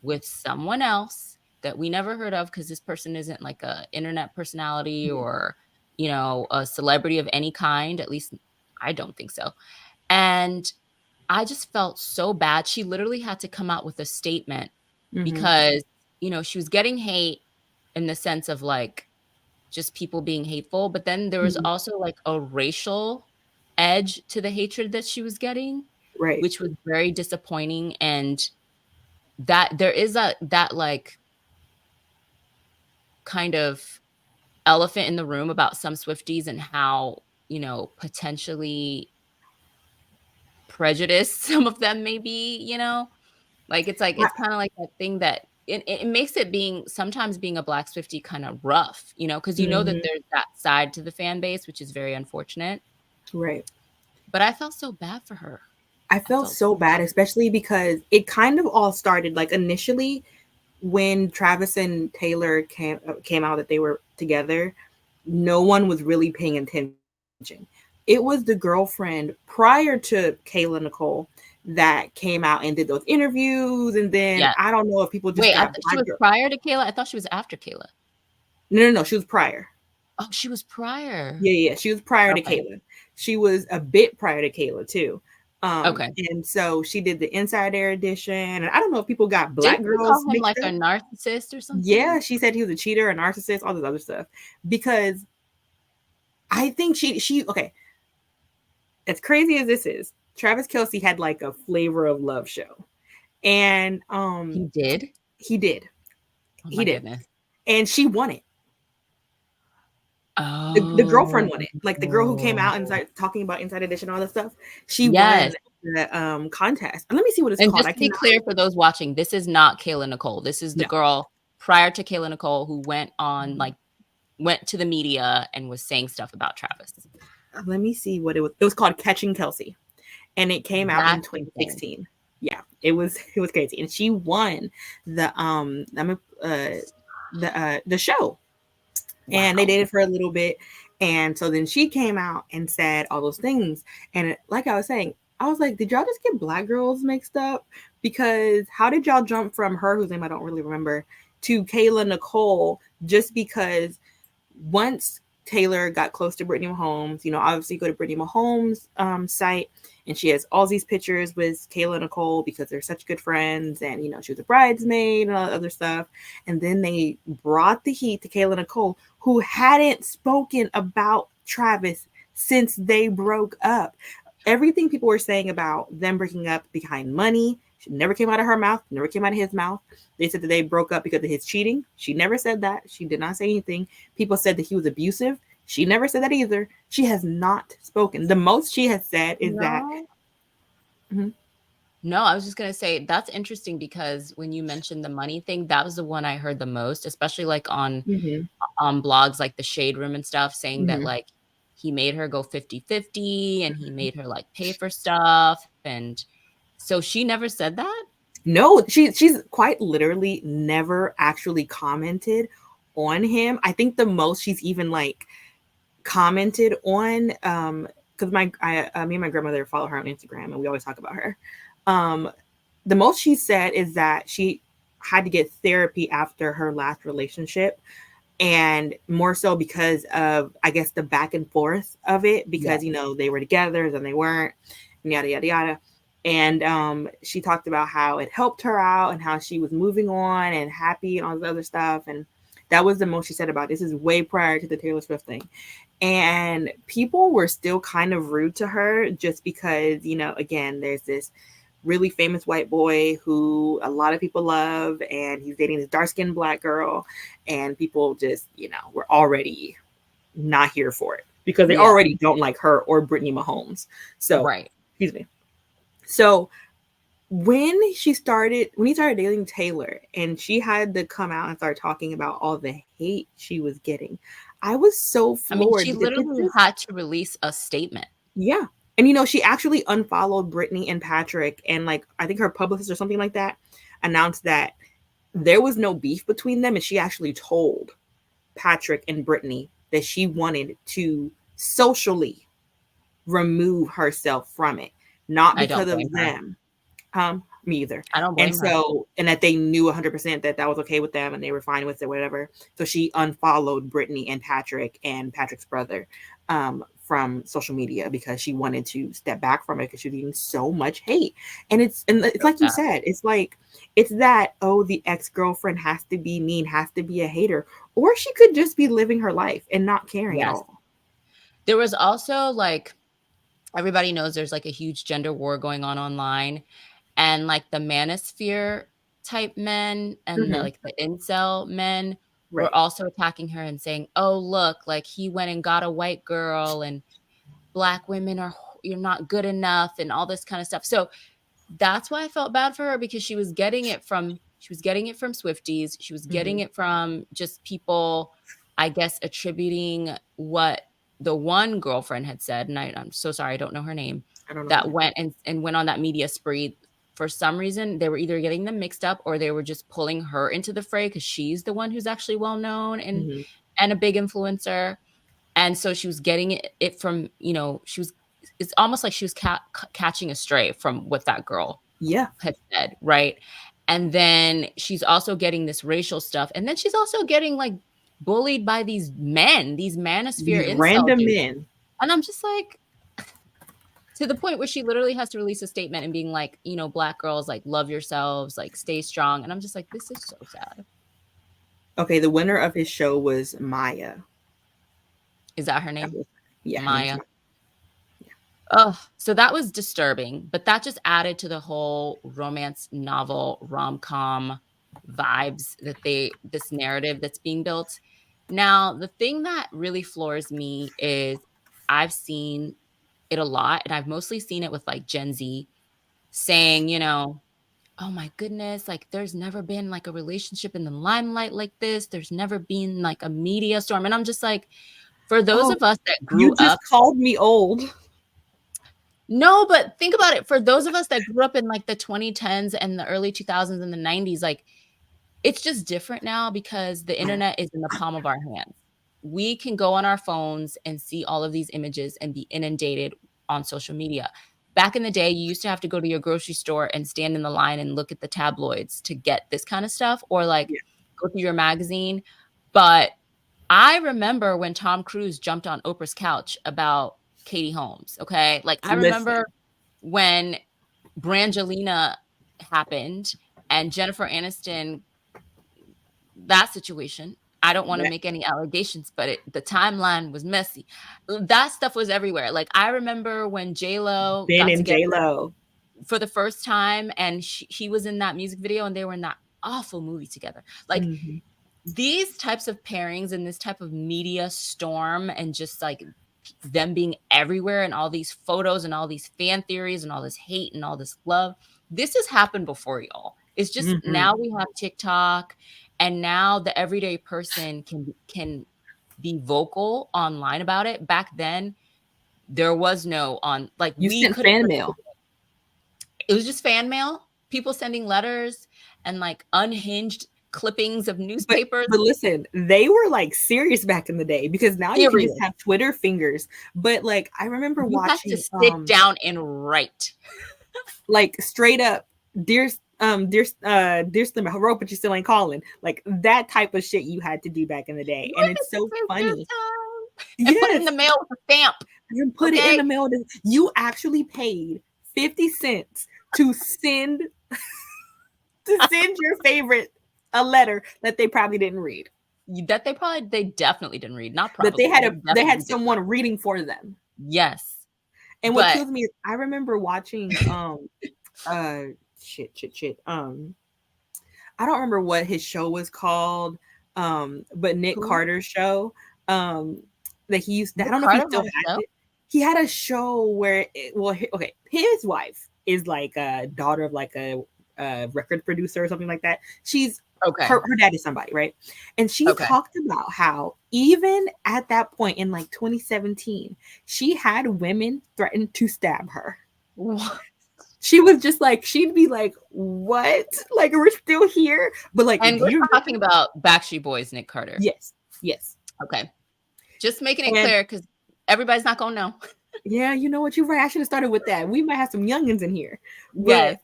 with someone else that we never heard of, because this person isn't like a internet personality or, you know, a celebrity of any kind. At least I don't think so. And I just felt so bad. She literally had to come out with a statement because, you know, she was getting hate in the sense of like just people being hateful. But then there was also like a racial edge to the hatred that she was getting, which was very disappointing. And that there is that like kind of elephant in the room about some Swifties and how, you know, potentially prejudiced some of them may be, you know, like it's kind of like that thing that it makes it sometimes being a Black Swiftie kind of rough, you know, because you know that there's that side to the fan base, which is very unfortunate. Right. But I felt so bad for her. I felt so bad, especially because it kind of all started like initially when Travis and Taylor came out that they were together. No one was really paying attention. It was the girlfriend prior to Nicole that came out and did those interviews, and then I don't know if people just she was prior to Kayla. I thought she was after Kayla. No, she was prior. Oh, she was prior. Yeah, she was prior to Kayla. She was a bit prior to Kayla too. And so she did the Inside Air edition, and I don't know if people got Black girls call him like a narcissist or something. Yeah, she said he was a cheater, a narcissist, all this other stuff. Because I think she okay. As crazy as this is, Travis Kelce had like a Flavor of Love show, and he did. Oh, he did, goodness. And she won it. Oh, the girlfriend won it. Like the girl who came out and started talking about Inside Edition, all that stuff. She won the contest. And let me see what it's called. Just to be clear for those watching, this is not Kayla Nicole. This is the girl prior to Kayla Nicole who went to the media and was saying stuff about Travis. Let me see what it was. It was called Catching Kelce, and it came out in 2016. Yeah, it was crazy, and she won the show. And they dated for a little bit. And so then she came out and said all those things. And like I was saying, I was like, did y'all just get Black girls mixed up? Because how did y'all jump from her, whose name I don't really remember, to Kayla Nicole, just because once Taylor got close to Brittany Mahomes, you know, obviously go to Brittany Mahomes' site, and she has all these pictures with Kayla Nicole because they're such good friends, and, you know, she was a bridesmaid and all that other stuff. And then they brought the heat to Kayla Nicole, who hadn't spoken about Travis since they broke up. Everything people were saying about them breaking up behind money, she never came out of her mouth, never came out of his mouth. They said that they broke up because of his cheating. She never said that. She did not say anything. People said that he was abusive. She never said that either. She has not spoken. The most she has said is that. No. Mhm. No, I was just gonna say that's interesting because when you mentioned the money thing, that was the one I heard the most, especially like on Mhm. blogs like the Shade Room and stuff, saying that Mhm. like he made her go 50-50 and he made her like pay for stuff. And so she never said that? No, she's quite literally never actually commented on him. I think the most she's even like commented on, because me and my grandmother follow her on Instagram and we always talk about her. The most she said is that she had to get therapy after her last relationship, and more so because of, I guess, the back and forth of it, because they were together then they weren't, and yada yada yada. And she talked about how it helped her out and how she was moving on and happy and all this other stuff. And that was the most she said about it. This is way prior to the Taylor Swift thing. And people were still kind of rude to her just because, again, there's this really famous white boy who a lot of people love, and he's dating this dark-skinned Black girl, and people just, were already not here for it because they already don't like her or Brittany Mahomes. So, right. Excuse me. So when he started dating Taylor and she had to come out and start talking about all the hate she was getting, I was so floored. She literally had to release a statement. Yeah. And she actually unfollowed Brittany and Patrick, and like I think her publicist or something like that announced that there was no beef between them, and she actually told Patrick and Brittany that she wanted to socially remove herself from it, not because of them. Me either. I don't blame her. And that they knew 100% that was okay with them and they were fine with it, whatever. So she unfollowed Brittany and Patrick's brother from social media because she wanted to step back from it because she was getting so much hate. And it's like you said, it's like, it's that, the ex-girlfriend has to be mean, has to be a hater, or she could just be living her life and not caring at all. There was also like, everybody knows there's like a huge gender war going on online, and like the manosphere type men and the incel men were also attacking her and saying, oh, look, like he went and got a white girl and Black women you're not good enough and all this kind of stuff. So that's why I felt bad for her, because she was getting it from Swifties. She was getting it from just people, I guess, attributing what the one girlfriend had said. And I'm so sorry, I don't know her name. That went and went on that media spree. For some reason, they were either getting them mixed up or they were just pulling her into the fray because she's the one who's actually well known and a big influencer. And so she was getting it from, it's almost like she was catching a stray from what that girl had said, right? And then she's also getting this racial stuff. And then she's also getting like bullied by these men, these manosphere incel random dudes. men. And I'm just like, to the point where she literally has to release a statement and being like, Black girls, like, love yourselves, like, stay strong. And I'm just like, this is so sad. Okay, the winner of his show was Maya. Is that her name? Yeah. Maya. Oh, so that was disturbing, but that just added to the whole romance novel, rom-com vibes this narrative that's being built. Now, the thing that really floors me is I've seen it a lot, and I've mostly seen it with like Gen Z saying, oh my goodness, like there's never been like a relationship in the limelight like this. There's never been like a media storm. And I'm just like, for those of us that grew up. You just called me old. No, but think about it. For those of us that grew up in like the 2010s and the early 2000s and the 90s, like it's just different now because the internet is in the palm of our hands. We can go on our phones and see all of these images and be inundated on social media. Back in the day, you used to have to go to your grocery store and stand in the line and look at the tabloids to get this kind of stuff, or like go through your magazine. But I remember when Tom Cruise jumped on Oprah's couch about Katie Holmes. Okay. Like I remember when Brangelina happened and Jennifer Aniston, that situation. I don't want to make any allegations, but the timeline was messy. That stuff was everywhere. Like I remember when J-Lo got together for the first time and he was in that music video and they were in that awful movie together. Like these types of pairings and this type of media storm and just like them being everywhere and all these photos and all these fan theories and all this hate and all this love, this has happened before, y'all. It's just now we have TikTok, and now the everyday person can be vocal online about it. Back then, there was no we sent fan mail. It was just fan mail, people sending letters and like unhinged clippings of newspapers. But listen, they were like serious back in the day, because now you can just have Twitter fingers. But like, I remember watching, have to sit down and write, like straight up, dear Slim, I wrote, but you still ain't calling. Like that type of shit you had to do back in the day, and it's so funny. And put it in the mail with a stamp. And put it in the mail. You actually paid 50 cents to send your favorite a letter that they probably didn't read. That they definitely didn't read. Not probably. That they had someone reading for them. Yes. And what kills me is I remember watching I don't remember what his show was called, but Nick Carter's show, that he used to, I don't know if he still has it. He had a show where his wife is like a daughter of like a record producer or something like that. She's her dad is somebody, right? And she talked about how even at that point in like 2017, she had women threaten to stab her. What? She was just like, she'd be like, what? Like, we're still here? But like, and we're talking about Backstreet Boys, Nick Carter. Yes. Okay. Just making it clear, because everybody's not going to know. Yeah, you know what? You're right. I should have started with that. We might have some youngins in here. But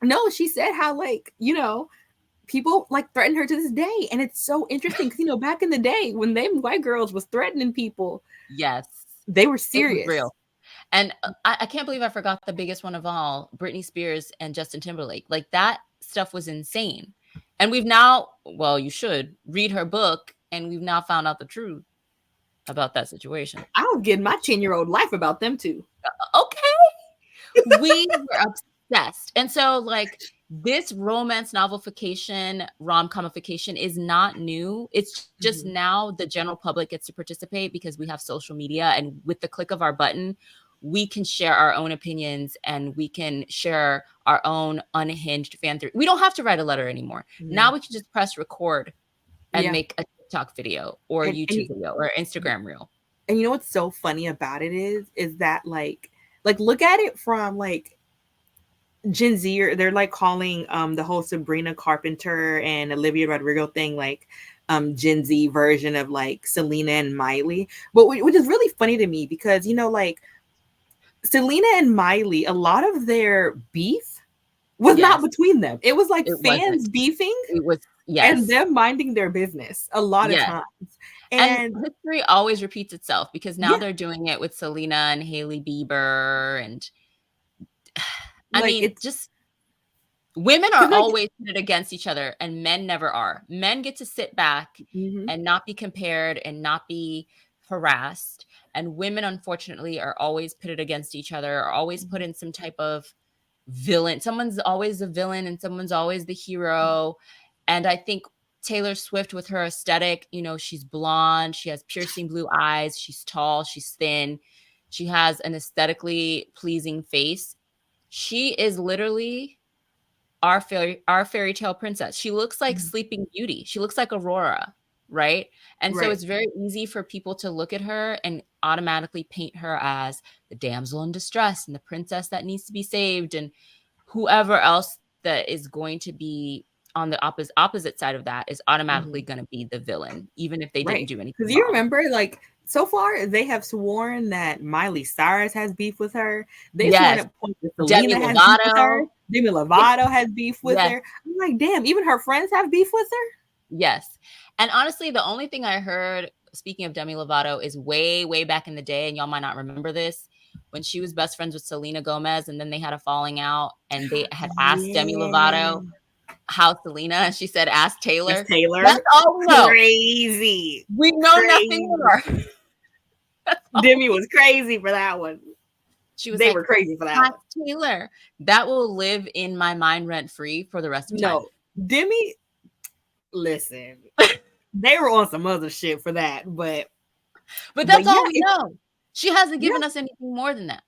no, she said how, like, you know, people like threaten her to this day. And it's so interesting because, you know, back in the day when them white girls was threatening people. Yes. They were serious. Real. And I can't believe I forgot the biggest one of all, Britney Spears and Justin Timberlake. Like, that stuff was insane. And we've now, well, you should read her book, and we've now found out the truth about that situation. I was getting my 10-year-old life about them too. Okay. We were obsessed. And so like this romance novelification, rom-comification is not new. It's just now the general public gets to participate because we have social media, and with the click of our button, we can share our own opinions and we can share our own unhinged fan theory. We don't have to write a letter anymore. Now we can just press record and make a TikTok video or YouTube video or Instagram reel. And you know what's so funny about it is that like look at it from like Gen Z, or they're like calling the whole Sabrina Carpenter and Olivia Rodrigo thing like Gen Z version of like Selena and Miley. But which is really funny to me because, you know, like Selena and Miley, a lot of their beef was not between them. It was like fans beefing. It was and them minding their business a lot of times. And history always repeats itself because now they're doing it with Selena and Hailey Bieber. And I mean, it's just women are always pitted against each other and men never are. Men get to sit back and not be compared and not be harassed. And women, unfortunately, are always pitted against each other, are always put in some type of villain. Someone's always the villain and someone's always the hero. And I think Taylor Swift, with her aesthetic, you know, she's blonde, she has piercing blue eyes, she's tall, she's thin, she has an aesthetically pleasing face. She is literally our fairy tale princess. She looks like Sleeping Beauty. She looks like Aurora, right? And so it's very easy for people to look at her and automatically paint her as the damsel in distress and the princess that needs to be saved, and whoever else that is going to be on the opposite side of that is automatically going to be the villain, even if they didn't do anything. Because you remember, like, so far they have sworn that Miley Cyrus has beef with her. They've sworn at points that Selena has beef with her. Demi Lovato has beef with her. I'm like, damn, even her friends have beef with her? Yes. And honestly, the only thing I heard, speaking of Demi Lovato, is way, way back in the day, and y'all might not remember this, when she was best friends with Selena Gomez, and then they had a falling out, and they had asked Demi Lovato how Selena, and she said, ask Taylor. It's Taylor. That's all we know. Crazy. We know nothing more. Demi was crazy for that one. They were crazy for that one. Taylor. That will live in my mind rent free for the rest of time. No, Demi, listen. They were on some other shit for that, but that's yeah, all we know. She hasn't given us anything more than that.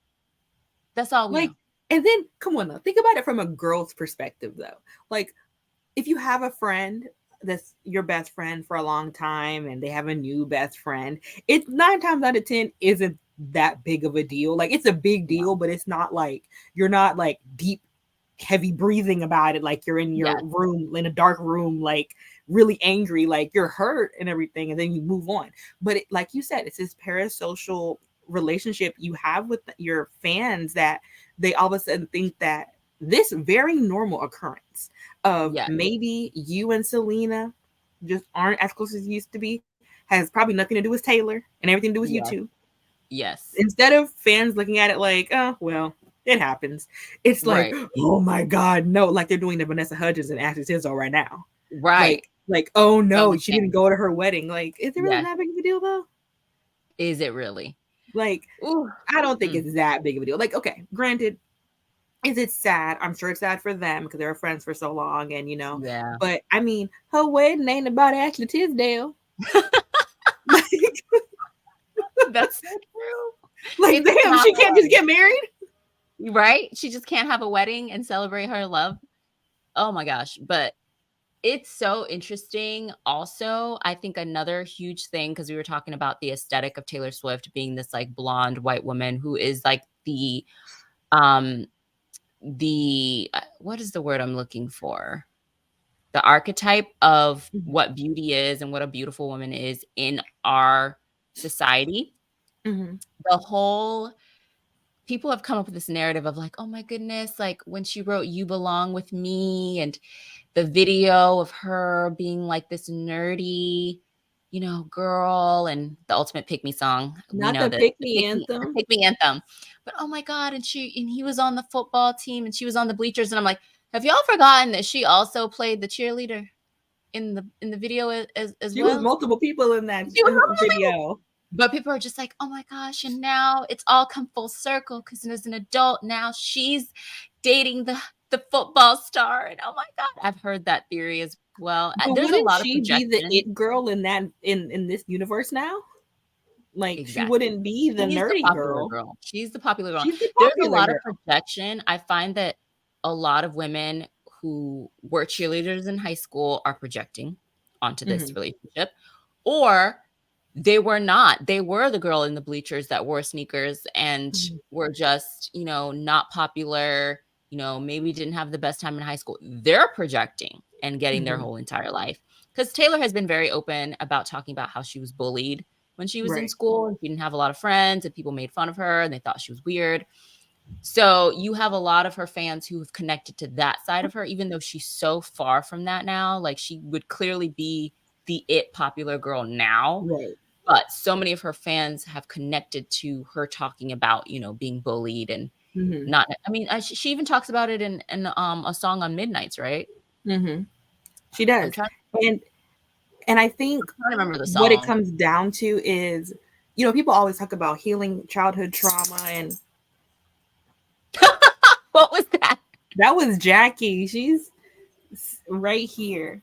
That's all we know. And then come on now, think about it from a girl's perspective though. Like, if you have a friend that's your best friend for a long time and they have a new best friend, it's 9 times out of 10 isn't that big of a deal. Like, it's a big deal, but it's not like you're not like deep heavy breathing about it, like you're in your room in a dark room, like really angry, like you're hurt and everything, and then you move on. But like you said, it's this parasocial relationship you have with your fans that they all of a sudden think that this very normal occurrence of maybe you and Selena just aren't as close as you used to be has probably nothing to do with Taylor and everything to do with you two. Yes. Instead of fans looking at it like, oh, well, it happens. It's like, oh my God, no, like they're doing the Vanessa Hudgens and Ashley Tisdale right now. Right. Like, oh no, she didn't go to her wedding. Like, is it really that big of a deal though? Is it really? Like, I don't think it's that big of a deal. Like, okay, granted, is it sad? I'm sure it's sad for them because they were friends for so long, and you know. Yeah. But I mean, her wedding ain't about Ashley Tisdale. That's so true. Like, damn, she can't just get married, right? She just can't have a wedding and celebrate her love. Oh my gosh! But it's so interesting. Also, I think another huge thing, because we were talking about the aesthetic of Taylor Swift being this like blonde white woman who is like the what is the word I'm looking for? The archetype of what beauty is and what a beautiful woman is in our society. The whole people have come up with this narrative of like, oh my goodness, like when she wrote "You Belong with Me" and the video of her being like this nerdy, you know, girl, and the ultimate pick me song. Not the pick me anthem. Pick me anthem. But oh my God, and he was on the football team and she was on the bleachers, and I'm like, have y'all forgotten that she also played the cheerleader in the video as well? She was multiple people in that video. But people are just like, oh my gosh, and now it's all come full circle because as an adult now she's dating the football star, and oh my God, I've heard that theory as well. But there's a lot of projection. Be the it girl in that in this universe now? Like she wouldn't be the nerdy girl. She's the popular girl. There's a lot of projection. I find that a lot of women who were cheerleaders in high school are projecting onto this relationship, or they were not. They were the girl in the bleachers that wore sneakers and were just, you know, not popular, you know, maybe didn't have the best time in high school. They're projecting and getting their whole entire life. Because Taylor has been very open about talking about how she was bullied when she was in school and she didn't have a lot of friends and people made fun of her and they thought she was weird. So you have a lot of her fans who have connected to that side of her, even though she's so far from that now. Like she would clearly be the it popular girl now. Right. But so many of her fans have connected to her talking about, you know, being bullied and not. I mean, she even talks about it in a song on Midnights, right? She does. And I think I remember the song. What it comes down to is, you know, people always talk about healing childhood trauma, and what was that? That was Jackie. She's right here.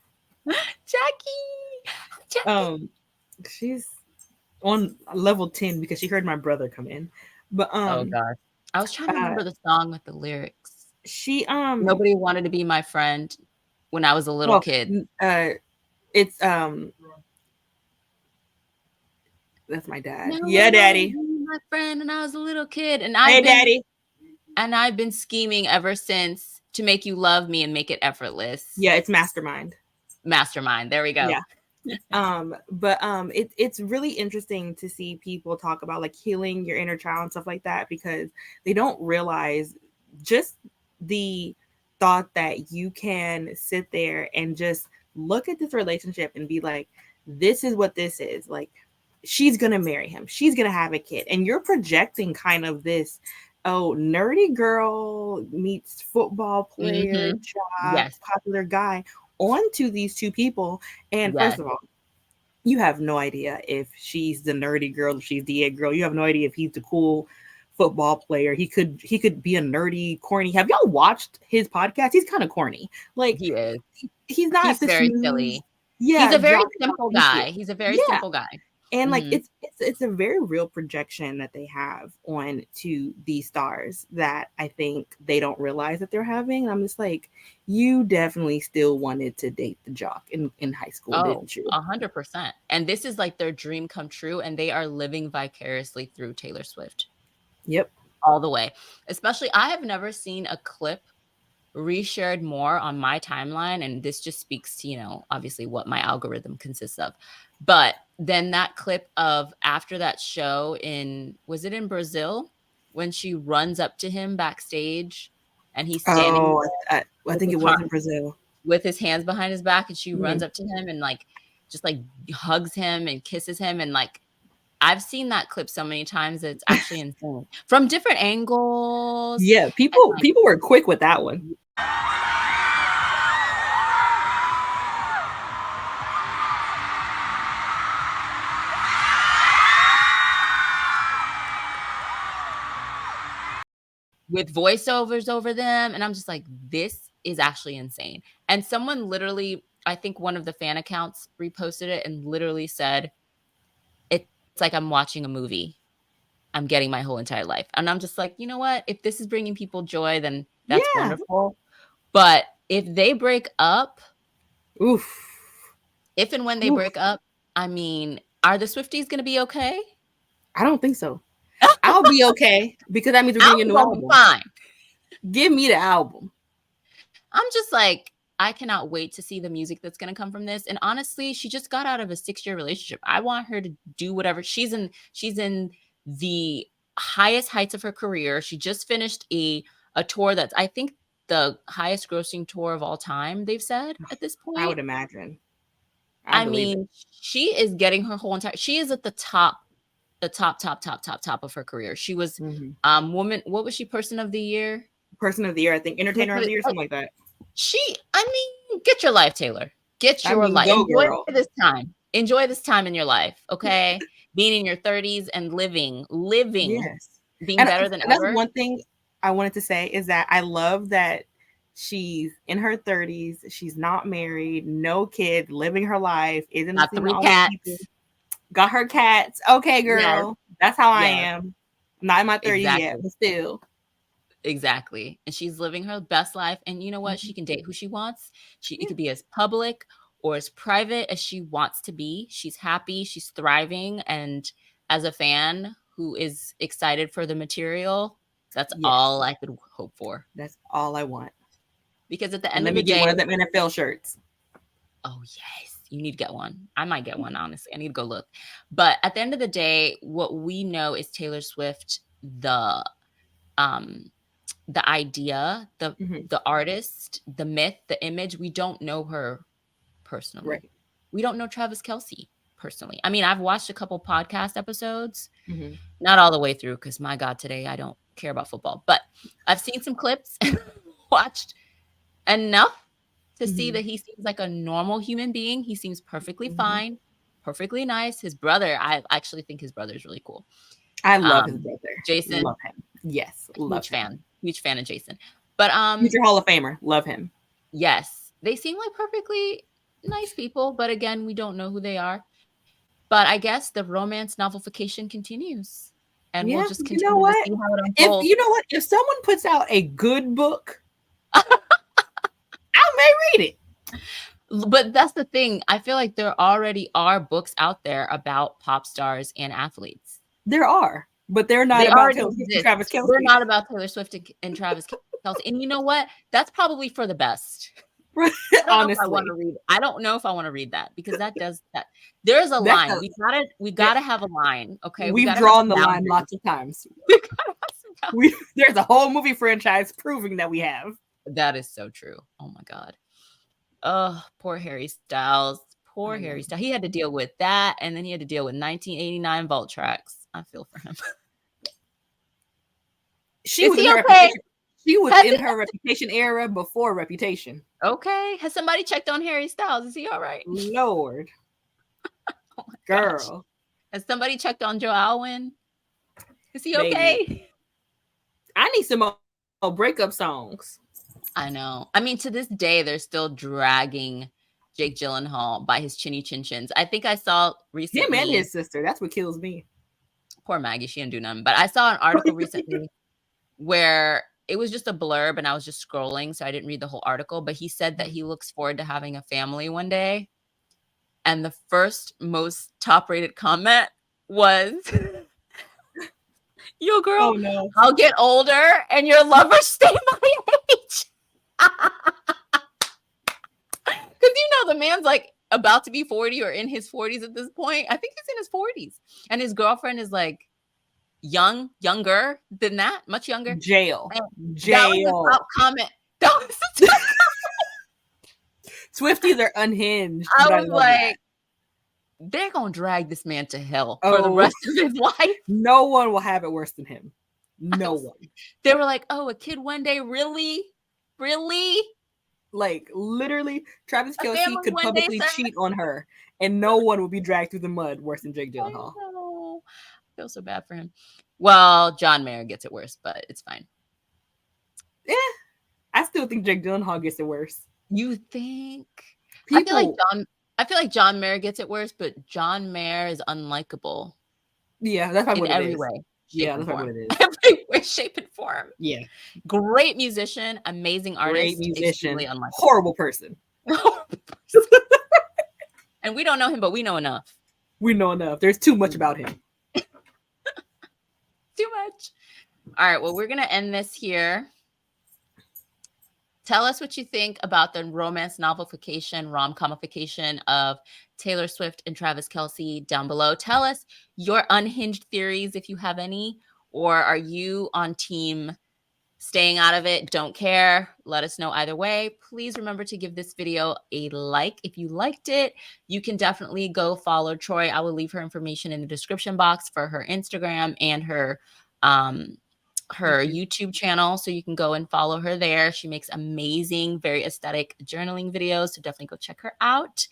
Jackie. She's on level 10 because she heard my brother come in. But oh gosh, I was trying to remember the song with the lyrics. She nobody wanted to be my friend when I was a little kid. It's that's my dad. Yeah, Daddy. My friend when I was a little kid, and Daddy. And I've been scheming ever since to make you love me and make it effortless. Yeah, it's Mastermind. There we go. Yeah. It's really interesting to see people talk about like healing your inner child and stuff like that, because they don't realize just the thought that you can sit there and just look at this relationship and be like, this is what this is. Like, she's gonna marry him, she's gonna have a kid, and you're projecting kind of this nerdy girl meets football player job, popular guy onto these two people. And first of all, you have no idea if she's the nerdy girl, if she's the it girl. You have no idea if he's the cool football player. He could be a nerdy, corny. Have y'all watched his podcast? He's kind of corny. Like he is. He's not. He's very silly. Yeah, He's a very jock, simple thank you. guy. He's a very Yeah. simple guy. And like it's a very real projection that they have on to these stars that I think they don't realize that they're having. And I'm just like, you definitely still wanted to date the jock in high school, didn't you? 100%. And this is like their dream come true, and they are living vicariously through Taylor Swift. Yep. All the way. Especially, I have never seen a clip reshared more on my timeline, and this just speaks to, you know, obviously what my algorithm consists of. But then that clip of after that show was it in Brazil, when she runs up to him backstage and he's standing I think it was in Brazil with his hands behind his back, and she runs up to him and like just like hugs him and kisses him, and like I've seen that clip so many times that it's actually insane from different angles. Yeah, people were quick with that one. With voiceovers over them, and I'm just like, this is actually insane. And someone literally, I think one of the fan accounts reposted it and literally said, it's like I'm watching a movie. I'm getting my whole entire life. And I'm just like, you know what? If this is bringing people joy, then that's wonderful. But if they break up, if and when they break up, I mean, are the Swifties going to be okay? I don't think so. I'll be okay because that means we're getting a new album. Fine. Give me the album. I'm just like, I cannot wait to see the music that's going to come from this. And honestly, she just got out of a 6-year relationship. I want her to do whatever. She's in the highest heights of her career. She just finished a tour that's, I think, the highest grossing tour of all time, they've said at this point. I would imagine. I mean, she is getting her whole entire, she is at the top of her career. She was woman, what was she, person of the year, I think, entertainer of the year, something like that. I mean, get your life, Taylor. Get your life. Enjoy this time in your life, okay? Being in your 30s and living, yes, being better than ever. That's one thing I wanted to say is that I love that she's in her 30s. She's not married, no kid, living her life. Isn't got 3 cats. Got her cats. Okay, girl. Yes. That's how I am. I'm not in my 30s yet, but still. Exactly. And she's living her best life. And you know what? She can date who she wants. It could be as public or as private as she wants to be. She's happy. She's thriving. And as a fan who is excited for the material, that's all I could hope for. That's all I want. Because at the end of the day, let me get one of them NFL shirts. Oh, yes. You need to get one. I might get one, honestly. I need to go look. But at the end of the day, what we know is Taylor Swift, the idea, the artist, the myth, the image. We don't know her personally. Right. We don't know Travis Kelce personally. I mean, I've watched a couple podcast episodes, not all the way through, because my God, today I don't care about football. But I've seen some clips and watched enough to see that he seems like a normal human being. He seems perfectly fine, perfectly nice. His brother, I actually think his brother is really cool. I love his brother. Jason. Love him. Yes. Huge fan of Jason. But future Hall of Famer. Love him. Yes. They seem like perfectly nice people, but again, we don't know who they are. But I guess the romance novelification continues. And we'll just continue to see how it unfolds. If someone puts out a good book, I may read it. But that's the thing. I feel like there already are books out there about pop stars and athletes. There are, but they're not about Taylor Swift and Travis Kelce. They're not about Taylor Swift and Travis Kelce. And you know what? That's probably for the best. Honestly, I don't know if I want to read that, because that does that. There's a line. We gotta have a line. Okay. We've drawn the line lots of times. There's a whole movie franchise proving that we have. That is so true. Oh my God. Oh, poor Harry Styles. Poor Harry Styles. He had to deal with that, and then he had to deal with 1989 Vault Tracks. I feel for him. She was in her Reputation era before Reputation. Okay. Has somebody checked on Harry Styles? Is he all right? Lord. Oh my girl. Gosh. Has somebody checked on Joe Alwyn? Is he okay? Maybe. I need some more breakup songs. I know. I mean, to this day, they're still dragging Jake Gyllenhaal by his chinny chin chins. I think I saw recently. Him and his sister. That's what kills me. Poor Maggie, she didn't do nothing. But I saw an article recently where it was just a blurb and I was just scrolling, so I didn't read the whole article. But he said that he looks forward to having a family one day. And the first most top-rated comment was, yo, girl, Oh, no. I'll get older and your lovers stay my age. Because, the man's like about to be 40 or in his 40s at this point. I think he's in his 40s. And his girlfriend is like younger than that, much younger. Jail. That was the top comment. That was the top Swifties are unhinged. I was like, they're going to drag this man to hell for the rest of his life. No one will have it worse than him. No one. They were like, oh, a kid one day? Really? Really? Like, literally, Travis Kelce could publicly cheat on her, and no one would be dragged through the mud worse than Jake Gyllenhaal. I feel so bad for him. Well, John Mayer gets it worse, but it's fine. Yeah. I still think Jake Gyllenhaal gets it worse. You think? I feel like John Mayer gets it worse, but John Mayer is unlikable. Yeah, that's probably what it is. In every way. Yeah, that's probably what it is. Every way, shape, and form. Yeah. Great musician, amazing artist. Great musician. Horrible person. And we don't know him, but we know enough. We know enough. There's too much about him. Too much. All right, well, we're going to end this here. Tell us what you think about the romance novelification, rom-comification of Taylor Swift and Travis Kelce down below. Tell us your unhinged theories if you have any, or are you on team staying out of it? Don't care. Let us know either way. Please remember to give this video a like if you liked it. You can definitely go follow Troy. I will leave her information in the description box for her Instagram and her YouTube channel, so you can go and follow her there. She makes amazing, very aesthetic journaling videos, so definitely go check her out.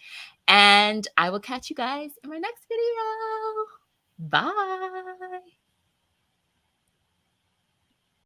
And I will catch you guys in my next video. Bye.